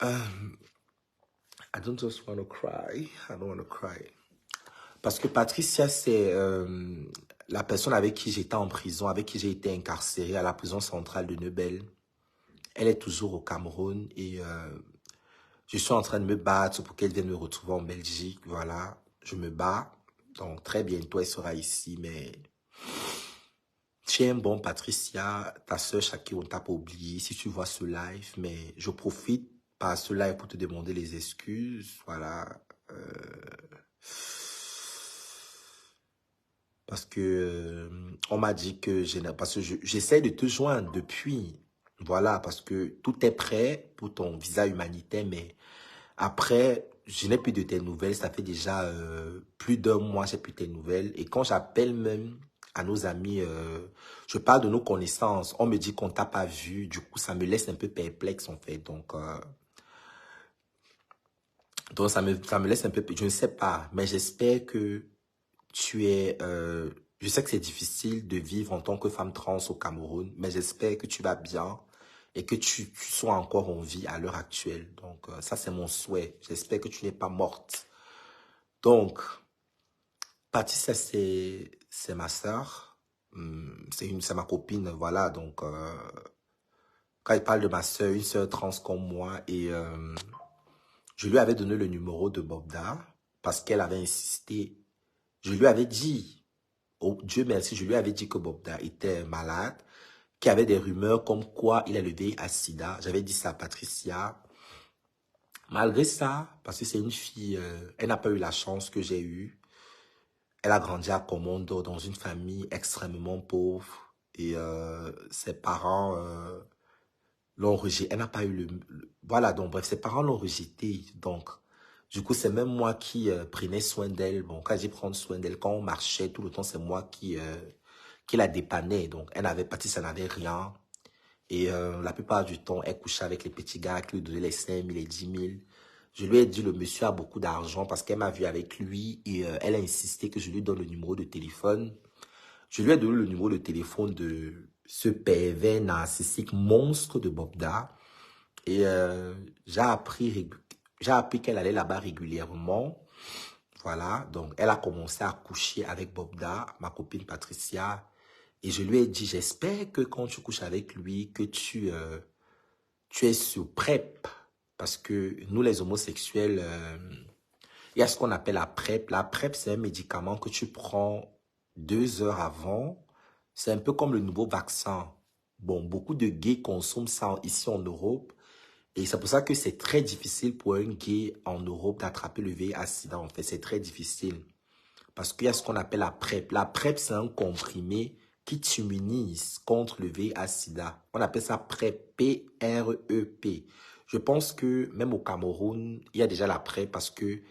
I don't just want to cry. I don't want to cry. Parce que Patricia, c'est la personne avec qui j'étais en prison, avec qui j'ai été incarcéré à la prison centrale de Neubel. Elle est toujours au Cameroun et je suis en train de me battre pour qu'elle vienne me retrouver en Belgique. Voilà, je me bats. Donc, très bientôt, elle sera ici. Mais tiens bon, Patricia, ta soeur Shaki, on t'a pas oublié. Si tu vois ce live, mais je profite par ce live pour te demander les excuses. Voilà. Parce que on m'a dit que parce que j'essaie de te joindre depuis. Voilà, parce que tout est prêt pour ton visa humanitaire, mais après, je n'ai plus de tes nouvelles. Ça fait déjà plus d'1 mois, j'ai plus tes nouvelles. Et quand j'appelle même à nos amis, je parle de nos connaissances. On me dit qu'on t'a pas vu. Du coup, ça me laisse un peu perplexe, en fait. Donc ça me laisse un peu... Je ne sais pas, mais j'espère que tu es... je sais que c'est difficile de vivre en tant que femme trans au Cameroun, mais j'espère que tu vas bien et que tu sois encore en vie à l'heure actuelle. Donc, ça, c'est mon souhait. J'espère que tu n'es pas morte. Donc, Patricia, c'est ma sœur. C'est ma copine, voilà. Donc, quand elle parle de ma sœur, une sœur trans comme moi, et je lui avais donné le numéro de Bobda parce qu'elle avait insisté. Je lui avais dit, oh Dieu merci, je lui avais dit que Bobda était malade. qu'il y avait des rumeurs comme quoi il a le VIH-Sida. J'avais dit ça à Patricia. Malgré ça, parce que c'est une fille, elle n'a pas eu la chance que j'ai eue. Elle a grandi à Comondo dans une famille extrêmement pauvre. Et ses parents l'ont rejeté. Elle n'a pas eu Voilà, donc bref, ses parents l'ont rejetée. Donc, du coup, c'est même moi qui prenais soin d'elle. Bon, quand j'ai pris soin d'elle, quand on marchait tout le temps, c'est moi qui la dépannais. Donc, elle n'avait pas, ça n'avait rien. Et la plupart du temps, elle couchait avec les petits gars qui lui donnaient les 5 000 et 10 000. Je lui ai dit, le monsieur a beaucoup d'argent parce qu'elle m'a vu avec lui et elle a insisté que je lui donne le numéro de téléphone. Je lui ai donné le numéro de téléphone de ce pervers narcissique monstre de Bobda. Et j'ai appris qu'elle allait là-bas régulièrement. Voilà, donc elle a commencé à coucher avec Bobda, ma copine Patricia. Et je lui ai dit, j'espère que quand tu couches avec lui, que tu es sur PrEP. Parce que nous, les homosexuels, il y a ce qu'on appelle la PrEP. La PrEP, c'est un médicament que tu prends 2 heures avant. C'est un peu comme le nouveau vaccin. Bon, beaucoup de gays consomment ça ici en Europe. Et c'est pour ça que c'est très difficile pour un gay en Europe d'attraper le VIH-Sida. En fait, c'est très difficile. Parce qu'il y a ce qu'on appelle la PrEP. La PrEP, c'est un comprimé qui t'immunise contre le VIH-Sida. On appelle ça PrEP, P-R-E-P. Je pense que même au Cameroun, il y a déjà la PrEP parce que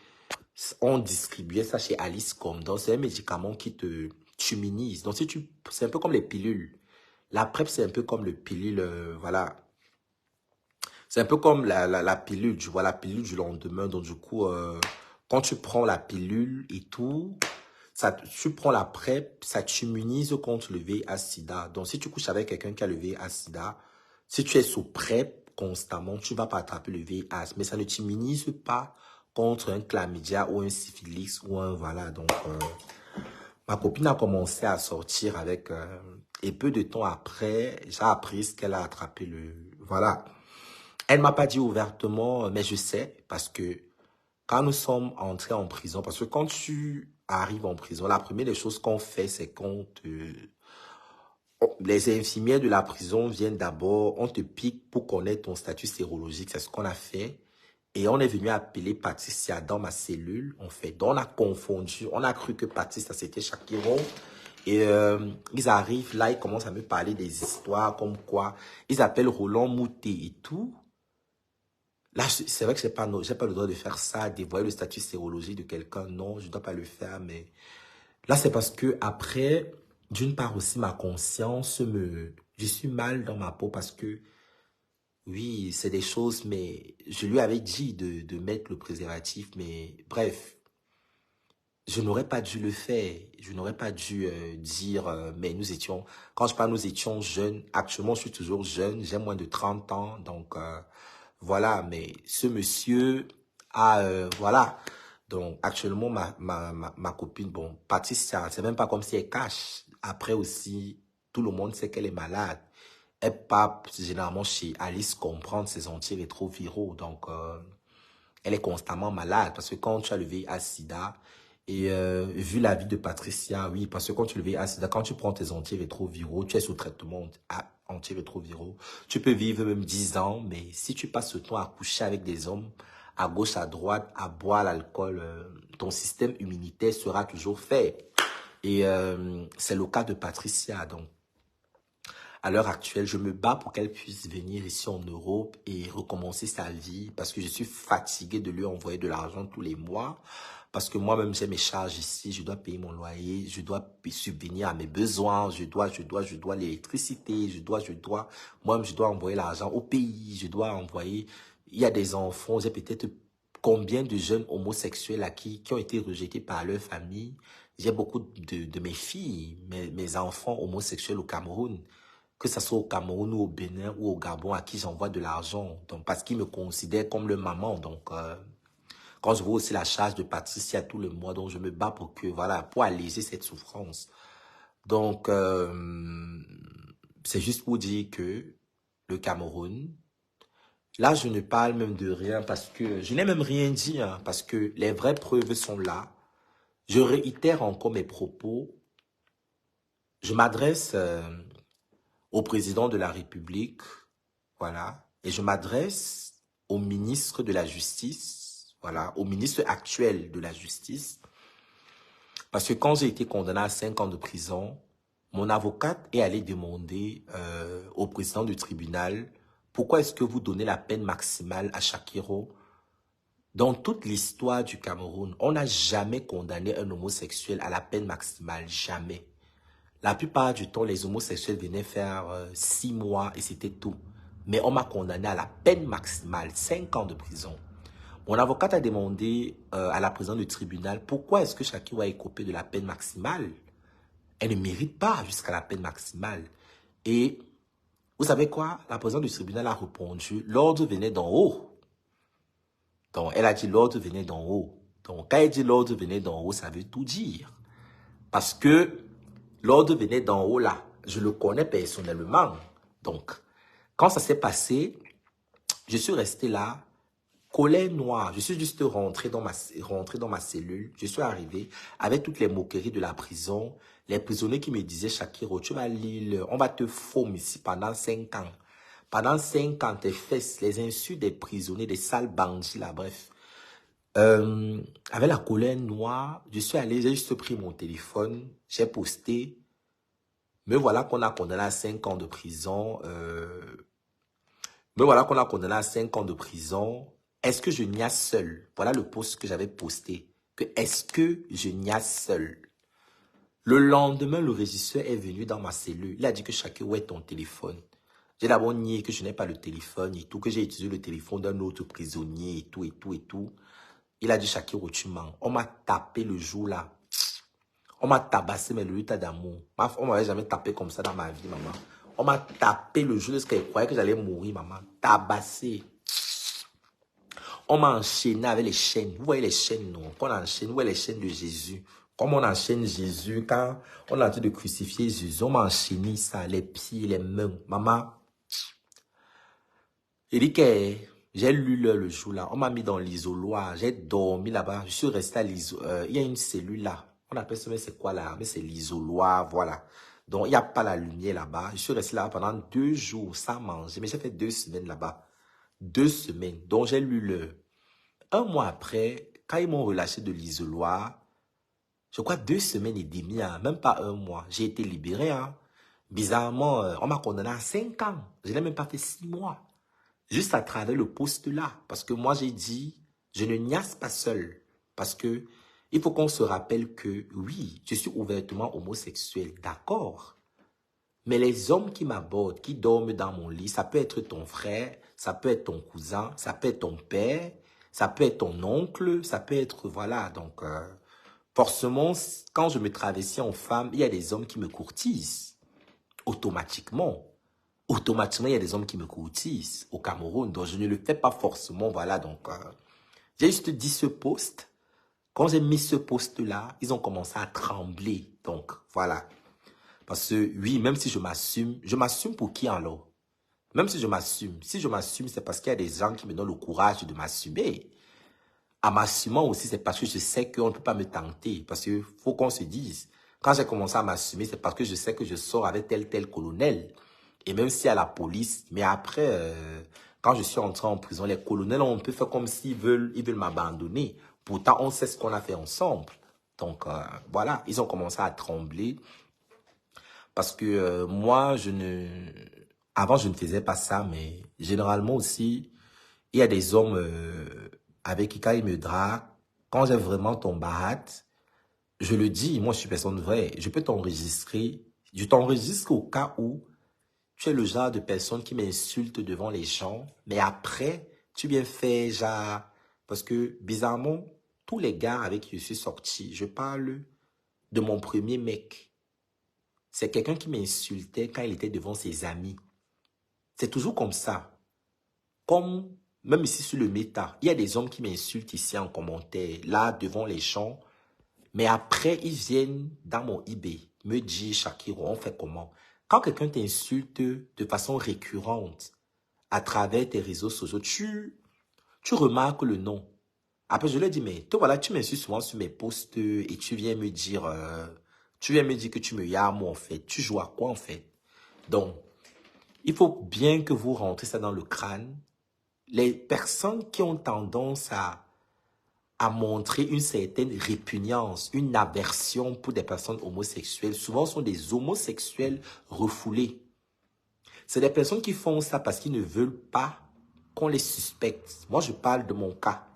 on distribuait ça chez Alice Comdon. C'est un médicament qui te t'immunise. Donc, c'est un peu comme les pilules. La PrEP, c'est un peu comme le pilule, voilà. C'est un peu comme la pilule, tu vois, la pilule du lendemain. Donc, du coup, quand tu prends la pilule et tout, tu prends la PrEP, ça t'immunise contre le VIH-Sida. Donc, si tu couches avec quelqu'un qui a le VIH-Sida, si tu es sous PrEP constamment, tu ne vas pas attraper le VIH. Mais ça ne t'immunise pas contre un chlamydia ou un syphilis ou un, voilà. Donc, ma copine a commencé à sortir avec, et peu de temps après, j'ai appris ce qu'elle a attrapé voilà. Elle m'a pas dit ouvertement, mais je sais, parce que quand nous sommes entrés en prison, parce que quand tu arrives en prison, la première des choses qu'on fait, c'est les infirmières de la prison viennent d'abord, on te pique pour connaître ton statut sérologique, c'est ce qu'on a fait. Et on est venu appeler Patricia dans ma cellule, en fait. Donc on a confondu, on a cru que Patricia c'était Shakiro. Et ils arrivent là, ils commencent à me parler des histoires, comme quoi, ils appellent Roland Moutet et tout. Là, c'est vrai que j'ai pas le droit de faire ça, dévoiler le statut sérologique de quelqu'un. Non, je ne dois pas le faire, mais là, c'est parce que après, d'une part aussi, ma conscience je suis mal dans ma peau parce que, oui, c'est des choses, mais je lui avais dit de mettre le préservatif, mais bref, je n'aurais pas dû le faire. Je n'aurais pas dû dire, mais quand je parle, nous étions jeunes. Actuellement, je suis toujours jeune, j'ai moins de 30 ans, donc voilà, mais ce monsieur a, voilà. Donc, actuellement, ma copine, bon, Patricia, c'est même pas comme si elle cache. Après aussi, tout le monde sait qu'elle est malade. Elle part généralement chez Alice comprendre ses antirétroviraux. Donc, elle est constamment malade parce que quand tu as le VIH-Sida, et vu la vie de Patricia, oui, parce que quand tu le VIH-Sida, quand tu prends tes antirétroviraux, tu es sous traitement antirétroviraux, tu peux vivre même 10 ans, mais si tu passes ce temps à coucher avec des hommes, à gauche, à droite, à boire l'alcool, ton système immunitaire sera toujours fait. Et c'est le cas de Patricia. Donc, à l'heure actuelle, je me bats pour qu'elle puisse venir ici en Europe et recommencer sa vie parce que je suis fatigué de lui envoyer de l'argent tous les mois. Parce que moi-même, j'ai mes charges ici, je dois payer mon loyer, je dois subvenir à mes besoins, je dois l'électricité, moi-même, je dois envoyer l'argent au pays, je dois envoyer, il y a des enfants, j'ai peut-être combien de jeunes homosexuels qui ont été rejetés par leur famille. J'ai beaucoup de mes filles, mes enfants homosexuels au Cameroun, que ce soit au Cameroun ou au Bénin ou au Gabon, à qui j'envoie de l'argent, donc parce qu'ils me considèrent comme le maman. Donc, quand je vois aussi la charge de Patricia tout le mois, donc je me bats pour que, voilà, pour alléger cette souffrance. Donc, c'est juste pour dire que le Cameroun, là, je ne parle même de rien parce que je n'ai même rien dit, hein, parce que les vraies preuves sont là. Je réitère encore mes propos. Je m'adresse au président de la République, voilà, et je m'adresse au ministre de la Justice, voilà, au ministre actuel de la Justice, parce que quand j'ai été condamné à 5 ans de prison, mon avocate est allée demander au président du tribunal, pourquoi est-ce que vous donnez la peine maximale à Shakiro? Dans toute l'histoire du Cameroun, on n'a jamais condamné un homosexuel à la peine maximale, jamais. La plupart du temps, les homosexuels venaient faire 6 mois et c'était tout. Mais on m'a condamné à la peine maximale, 5 ans de prison. Mon avocate a demandé à la présidente du tribunal pourquoi est-ce que Shakiro a écopé de la peine maximale. Elle ne mérite pas jusqu'à la peine maximale. Et vous savez quoi? La présidente du tribunal a répondu, l'ordre venait d'en haut. Donc, elle a dit l'ordre venait d'en haut. Donc, quand elle dit l'ordre venait d'en haut, ça veut tout dire. Parce que l'ordre venait d'en haut là. Je le connais personnellement. Donc, quand ça s'est passé, je suis resté là, colère noire. Je suis juste rentré dans ma cellule. Je suis arrivé avec toutes les moqueries de la prison. Les prisonniers qui me disaient, Shakiro, tu vas lire, on va te faumer ici pendant 5 ans. Pendant 5 ans, tes fesses, les insultes des prisonniers, des sales bandits là, bref. Avec la colère noire, je suis allé, j'ai juste pris mon téléphone, j'ai posté. Me voilà qu'on a condamné à 5 ans de prison. Me voilà qu'on a condamné à 5 ans de prison. Est-ce que je niaise seul? Voilà le post que j'avais posté. Que est-ce que je niaise seul? Le lendemain, le régisseur est venu dans ma cellule. Il a dit que chacun, où est ton téléphone? J'ai d'abord nié que je n'ai pas le téléphone et tout, que j'ai utilisé le téléphone d'un autre prisonnier et tout, et tout, et tout. Il a dit, Shakiro, tu mens. On m'a tapé le jour là. On m'a tabassé, mais le état d'amour. On m'avait jamais tapé comme ça dans ma vie, maman. On m'a tapé le jour où elle croyait que j'allais mourir, maman. Tabassé. On m'a enchaîné avec les chaînes. Vous voyez les chaînes, non? Qu'on enchaîne, vous voyez les chaînes de Jésus. Comme on enchaîne Jésus, quand on a en train de crucifier Jésus, on m'a enchaîné ça, les pieds, les mains. Maman, il dit que j'ai lu le jour là. On m'a mis dans l'isoloir. J'ai dormi là-bas. Je suis resté à l'isoloir. Il y a une cellule là. On appelle ça, mais c'est quoi là? Mais c'est l'isoloir, voilà. Donc, il n'y a pas la lumière là-bas. Je suis resté là pendant 2 jours sans manger. Mais j'ai fait 2 semaines là-bas. 2 semaines. Donc, j'ai lu le... Un mois après, quand ils m'ont relâché de l'isoloir, je crois 2 semaines et demie, hein, même pas un mois, j'ai été libéré. Hein. Bizarrement, on m'a condamné à 5 ans. Je n'ai même pas fait 6 mois. Juste à travers le poste là. Parce que moi, j'ai dit, je ne niaise pas seul. Parce que il faut qu'on se rappelle que, oui, je suis ouvertement homosexuel, d'accord. Mais les hommes qui m'abordent, qui dorment dans mon lit, ça peut être ton frère, ça peut être ton cousin, ça peut être ton père, ça peut être ton oncle, ça peut être, voilà. Donc, forcément, quand je me travestis en femme, il y a des hommes qui me courtisent, automatiquement. Automatiquement, il y a des hommes qui me courtisent au Cameroun. Donc, je ne le fais pas forcément. Voilà, donc, j'ai juste dit ce post. Quand j'ai mis ce post-là, ils ont commencé à trembler. Donc, voilà. Parce que, oui, même si je m'assume pour qui alors? Même si je m'assume. Si je m'assume, c'est parce qu'il y a des gens qui me donnent le courage de m'assumer. En m'assumant aussi, c'est parce que je sais qu'on ne peut pas me tenter. Parce qu'il faut qu'on se dise. Quand j'ai commencé à m'assumer, c'est parce que je sais que je sors avec tel colonel. Et même si à la police, mais après, quand je suis entré en prison, les colonels, on peut faire comme s'ils veulent m'abandonner. Pourtant, on sait ce qu'on a fait ensemble. Donc, voilà, ils ont commencé à trembler. Parce que moi, avant, je ne faisais pas ça, mais généralement aussi, il y a des hommes avec qui, quand ils me draguent, quand j'ai vraiment ton bahat, je le dis, moi, je suis personne vraie. Je peux t'enregistrer. Je t'enregistre au cas où tu es le genre de personne qui m'insulte devant les gens, mais après, tu viens faire genre... Parce que, bizarrement, tous les gars avec qui je suis sorti, je parle de mon premier mec. C'est quelqu'un qui m'insultait quand il était devant ses amis. C'est toujours comme ça. Comme, même ici sur le méta, il y a des hommes qui m'insultent ici en commentaire, là, devant les gens, mais après, ils viennent dans mon eBay, me dire, Shakiro, on fait comment? Quand quelqu'un t'insulte de façon récurrente à travers tes réseaux sociaux, tu remarques le nom. Après, je lui ai dit, mais toi, voilà, tu m'insultes souvent sur mes posts et tu viens me dire que tu me yames, en fait. Tu joues à quoi, en fait? Donc, Il faut bien que vous rentrez ça dans le crâne. Les personnes qui ont tendance à montrer une certaine répugnance, une aversion pour des personnes homosexuelles, souvent sont des homosexuels refoulés. C'est des personnes qui font ça parce qu'ils ne veulent pas qu'on les suspecte. Moi, je parle de mon cas.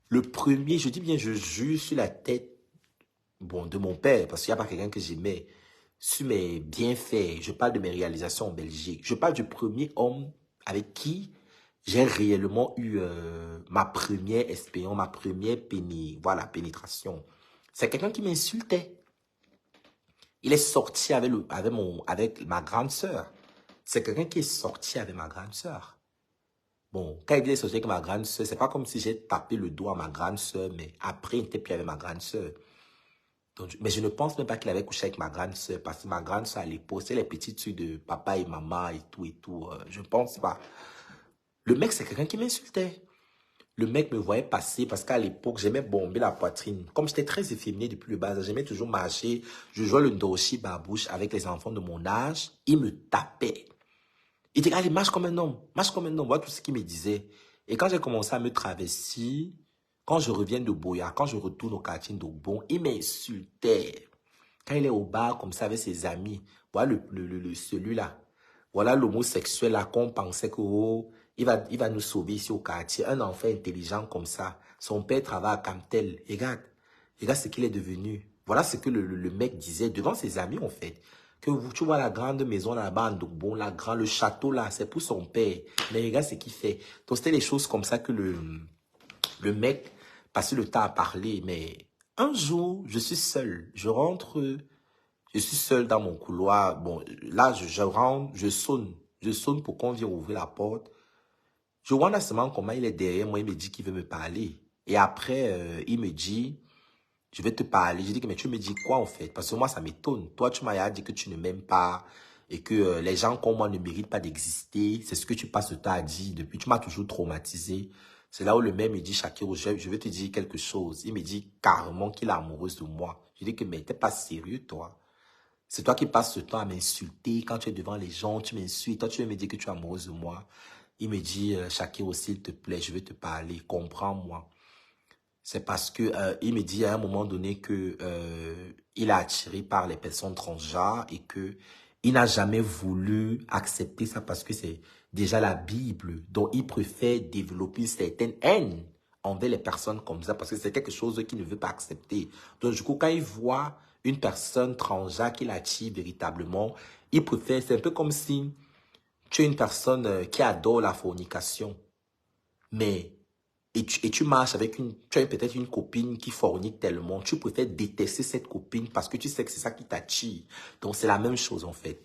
Le premier, je dis bien, je jure sur la tête, bon, de mon père, parce qu'il n'y a pas quelqu'un que j'aimais, sur mes bienfaits. Je parle de mes réalisations en Belgique. Je parle du premier homme avec qui j'ai réellement eu ma première expérience, ma première pénétration. C'est quelqu'un qui m'insultait. Il est sorti avec ma grande sœur. C'est quelqu'un qui est sorti avec ma grande sœur. Bon, quand il est sorti avec ma grande sœur, c'est pas comme si j'ai tapé le doigt à ma grande sœur, mais après, il n'était plus avec ma grande sœur. Donc, mais je ne pense même pas qu'il avait couché avec ma grande sœur, parce que ma grande sœur à l'époque, c'est les petites filles de papa et maman et tout et tout. Je ne pense pas. Le mec, c'est quelqu'un qui m'insultait. Le mec me voyait passer parce qu'à l'époque, j'aimais bomber la poitrine. Comme j'étais très efféminé depuis le bas âge, j'aimais toujours marcher. Je jouais le ndoshi babouche avec les enfants de mon âge. Il me tapait. Il dit, allez, marche comme un homme. Marche comme un homme. Voilà tout ce qu'il me disait. Et quand j'ai commencé à me travestir, quand je reviens de Boya, quand je retourne au quartier d'Obon, il m'insultait. Quand il est au bar comme ça avec ses amis, voilà celui-là. Voilà l'homosexuel là qu'on pensait que oh, il va nous sauver ici au quartier. Un enfant intelligent comme ça. Son père travaille à Camtel. Regarde ce qu'il est devenu. Voilà ce que le mec disait devant ses amis en fait. Que tu vois la grande maison là-bas en Dogbon, le château là, c'est pour son père. Mais regarde ce qu'il fait. Donc c'était des choses comme ça que le mec passait le temps à parler. Mais un jour, je suis seul. Je suis seul dans mon couloir. Bon, là, je rentre, je sonne. Je sonne pour qu'on vienne ouvrir la porte. Je vois seulement comment il est derrière moi. Il me dit qu'il veut me parler. Et après, il me dit, je vais te parler. Je dis, mais tu me dis quoi en fait? Parce que moi, ça m'étonne. Toi, tu m'as dit que tu ne m'aimes pas et que les gens comme moi ne méritent pas d'exister. C'est ce que tu passes le temps à dire depuis. Tu m'as toujours traumatisé. C'est là où le même me dit, Shakiro, je vais te dire quelque chose. Il me dit carrément qu'il est amoureux de moi. Je dis que, mais t'es pas sérieux, toi. C'est toi qui passes ce temps à m'insulter. Quand tu es devant les gens, tu m'insultes. Toi, tu veux me dire que tu es amoureuse de moi. Il me dit, Shakiro, s'il te plaît, je vais te parler. Comprends-moi. C'est parce que il me dit à un moment donné que il est attiré par les personnes transgenres et que il n'a jamais voulu accepter ça parce que c'est déjà la Bible. Donc, il préfère développer une certaine haine envers les personnes comme ça parce que c'est quelque chose qu'il ne veut pas accepter. Donc, du coup, quand il voit une personne transgenre qui l'attire véritablement, il préfère, c'est un peu comme si tu es une personne qui adore la fornication, mais et tu marches avec tu as peut-être une copine qui fornique tellement, tu préfères détester cette copine parce que tu sais que c'est ça qui t'attire. Donc, c'est la même chose en fait.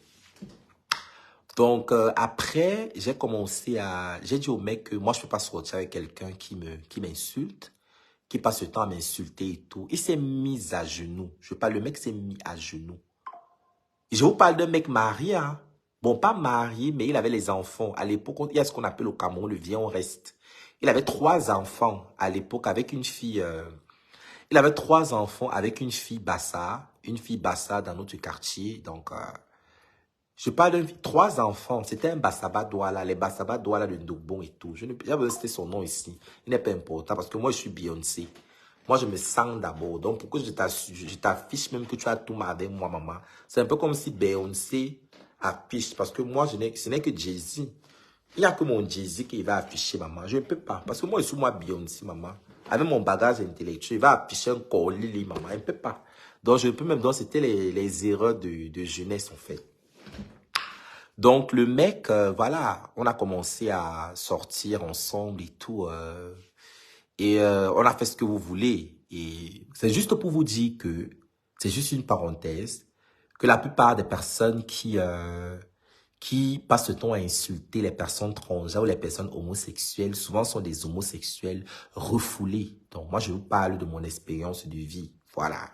Donc, après, j'ai dit au mec que moi, je ne peux pas sortir avec quelqu'un qui m'insulte, qui passe le temps à m'insulter et tout. Il s'est mis à genoux. Le mec s'est mis à genoux. Je vous parle d'un mec marié, hein. Bon, pas marié, mais il avait les enfants. À l'époque, il y a ce qu'on appelle au Cameroun le viens, on reste. Il avait 3 enfants à l'époque avec une fille. Il avait 3 enfants avec une fille Bassa dans notre quartier. Donc, je parle de 3 enfants. C'était un Bassaba Douala, les Bassaba Douala de Ndogbon et tout. J'avais cité son nom ici. Il n'est pas important parce que moi, je suis Beyoncé. Moi, je me sens d'abord. Donc, pourquoi je t'affiche même que tu as tout mal avec moi, maman? C'est un peu comme si Beyoncé affiche. Parce que moi, ce n'est que Jay-Z. Il n'y a que mon Jay-Z qui va afficher, maman. Je ne peux pas. Parce que moi, je suis moi Beyoncé, maman. Avec mon bagage intellectuel, il va afficher un collier, maman. Il ne peut pas. Donc, je peux même. Donc, c'était les erreurs de jeunesse, en fait. Donc, le mec, voilà, on a commencé à sortir ensemble et tout. On a fait ce que vous voulez. Et c'est juste pour vous dire que, c'est juste une parenthèse, que la plupart des personnes qui passent le temps à insulter les personnes transgenres ou les personnes homosexuelles, souvent sont des homosexuels refoulés. Donc, moi, je vous parle de mon expérience de vie. Voilà.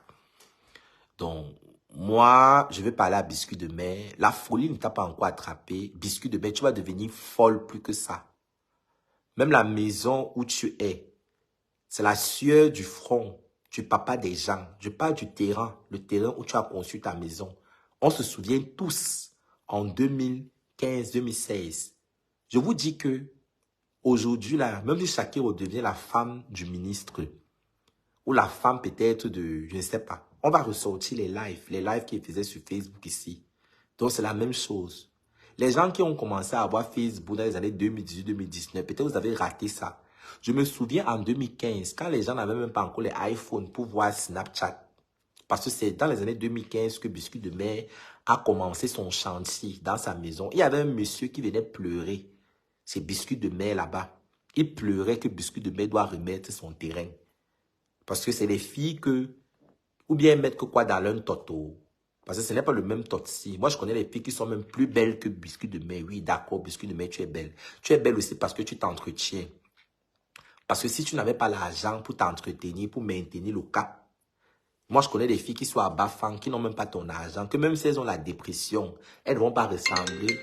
Donc, moi, je vais parler à Biscuit de Mer. La folie ne t'a pas encore attrapé. Biscuit de Mer, tu vas devenir folle plus que ça. Même la maison où tu es, c'est la sueur du front du papa des gens. Je parle du terrain, le terrain où tu as conçu ta maison. On se souvient tous, en 2000, 2016. Je vous dis que aujourd'hui, là, même si Shakira devient la femme du ministre, ou la femme peut-être de, je ne sais pas, on va ressortir les lives qu'il faisait sur Facebook ici. Donc c'est la même chose. Les gens qui ont commencé à avoir Facebook dans les années 2018-2019, peut-être vous avez raté ça. Je me souviens en 2015, quand les gens n'avaient même pas encore les iPhones pour voir Snapchat. Parce que c'est dans les années 2015 que Biscuit de Mer a commencé son chantier dans sa maison. Il y avait un monsieur qui venait pleurer. C'est Biscuit de Mer là-bas. Il pleurait que Biscuit de Mer doit remettre son terrain. Parce que c'est les filles que... Ou bien mettre que quoi dans leur toto. Parce que ce n'est pas le même totsi. Moi, je connais les filles qui sont même plus belles que Biscuit de Mer. Oui, d'accord, Biscuit de Mer, tu es belle. Tu es belle aussi parce que tu t'entretiens. Parce que si tu n'avais pas l'argent pour t'entretenir, pour maintenir le cap, moi, je connais des filles qui sont à Bafang, qui n'ont même pas ton argent, que même si elles ont la dépression, elles ne vont pas ressembler.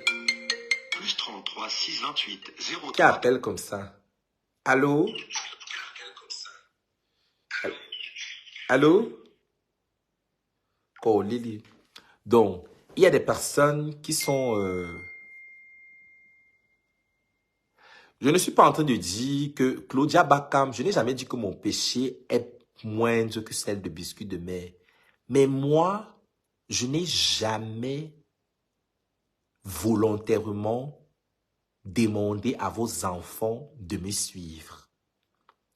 Plus 33 628 03. Qui appelle comme ça? Allô? Allô? Oh, Lily. Donc, il y a des personnes qui sont... Je ne suis pas en train de dire que Claudia Bakam, je n'ai jamais dit que mon péché est moindre que celle de Biscuit de Mer. Mais moi, je n'ai jamais volontairement demandé à vos enfants de me suivre.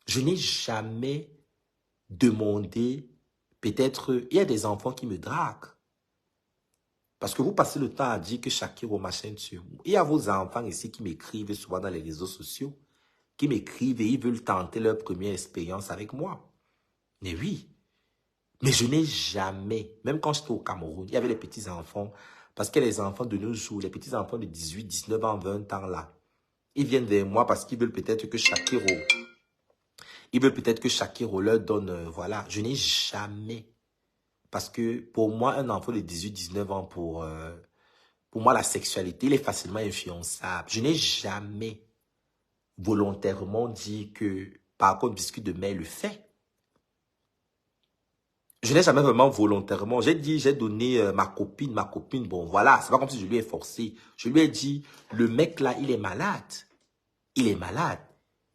Je n'ai jamais demandé, peut-être, il y a des enfants qui me draguent. Parce que vous passez le temps à dire que Shakira machin dessus. Il y a vos enfants ici qui m'écrivent souvent dans les réseaux sociaux, qui m'écrivent et ils veulent tenter leur première expérience avec moi. Mais oui, mais je n'ai jamais, même quand j'étais au Cameroun, il y avait les petits-enfants, parce que les enfants de nos jours, les petits-enfants de 18, 19 ans, 20 ans là, ils viennent vers moi parce qu'ils veulent peut-être que Shakira, leur donne, voilà. Je n'ai jamais, parce que pour moi, un enfant de 18, 19 ans, pour moi, la sexualité, il est facilement influençable. Je n'ai jamais volontairement dit que, par contre, Biscuit de Mer le fait. Je n'ai jamais vraiment volontairement. J'ai dit, j'ai donné ma copine, bon voilà, c'est pas comme si je lui ai forcé. Je lui ai dit, le mec là, il est malade. Il est malade.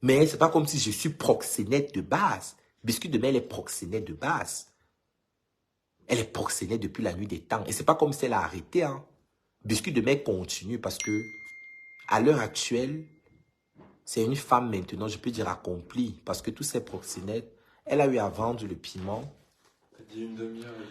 Mais c'est pas comme si je suis proxénète de base. Biscuit de Mer, elle est proxénète de base. Elle est proxénète depuis la nuit des temps. Et c'est pas comme si elle a arrêté, hein. Biscuit de Mer continue parce que, à l'heure actuelle, c'est une femme maintenant, je peux dire accomplie. Parce que tous ces proxénètes, elle a eu à vendre le piment.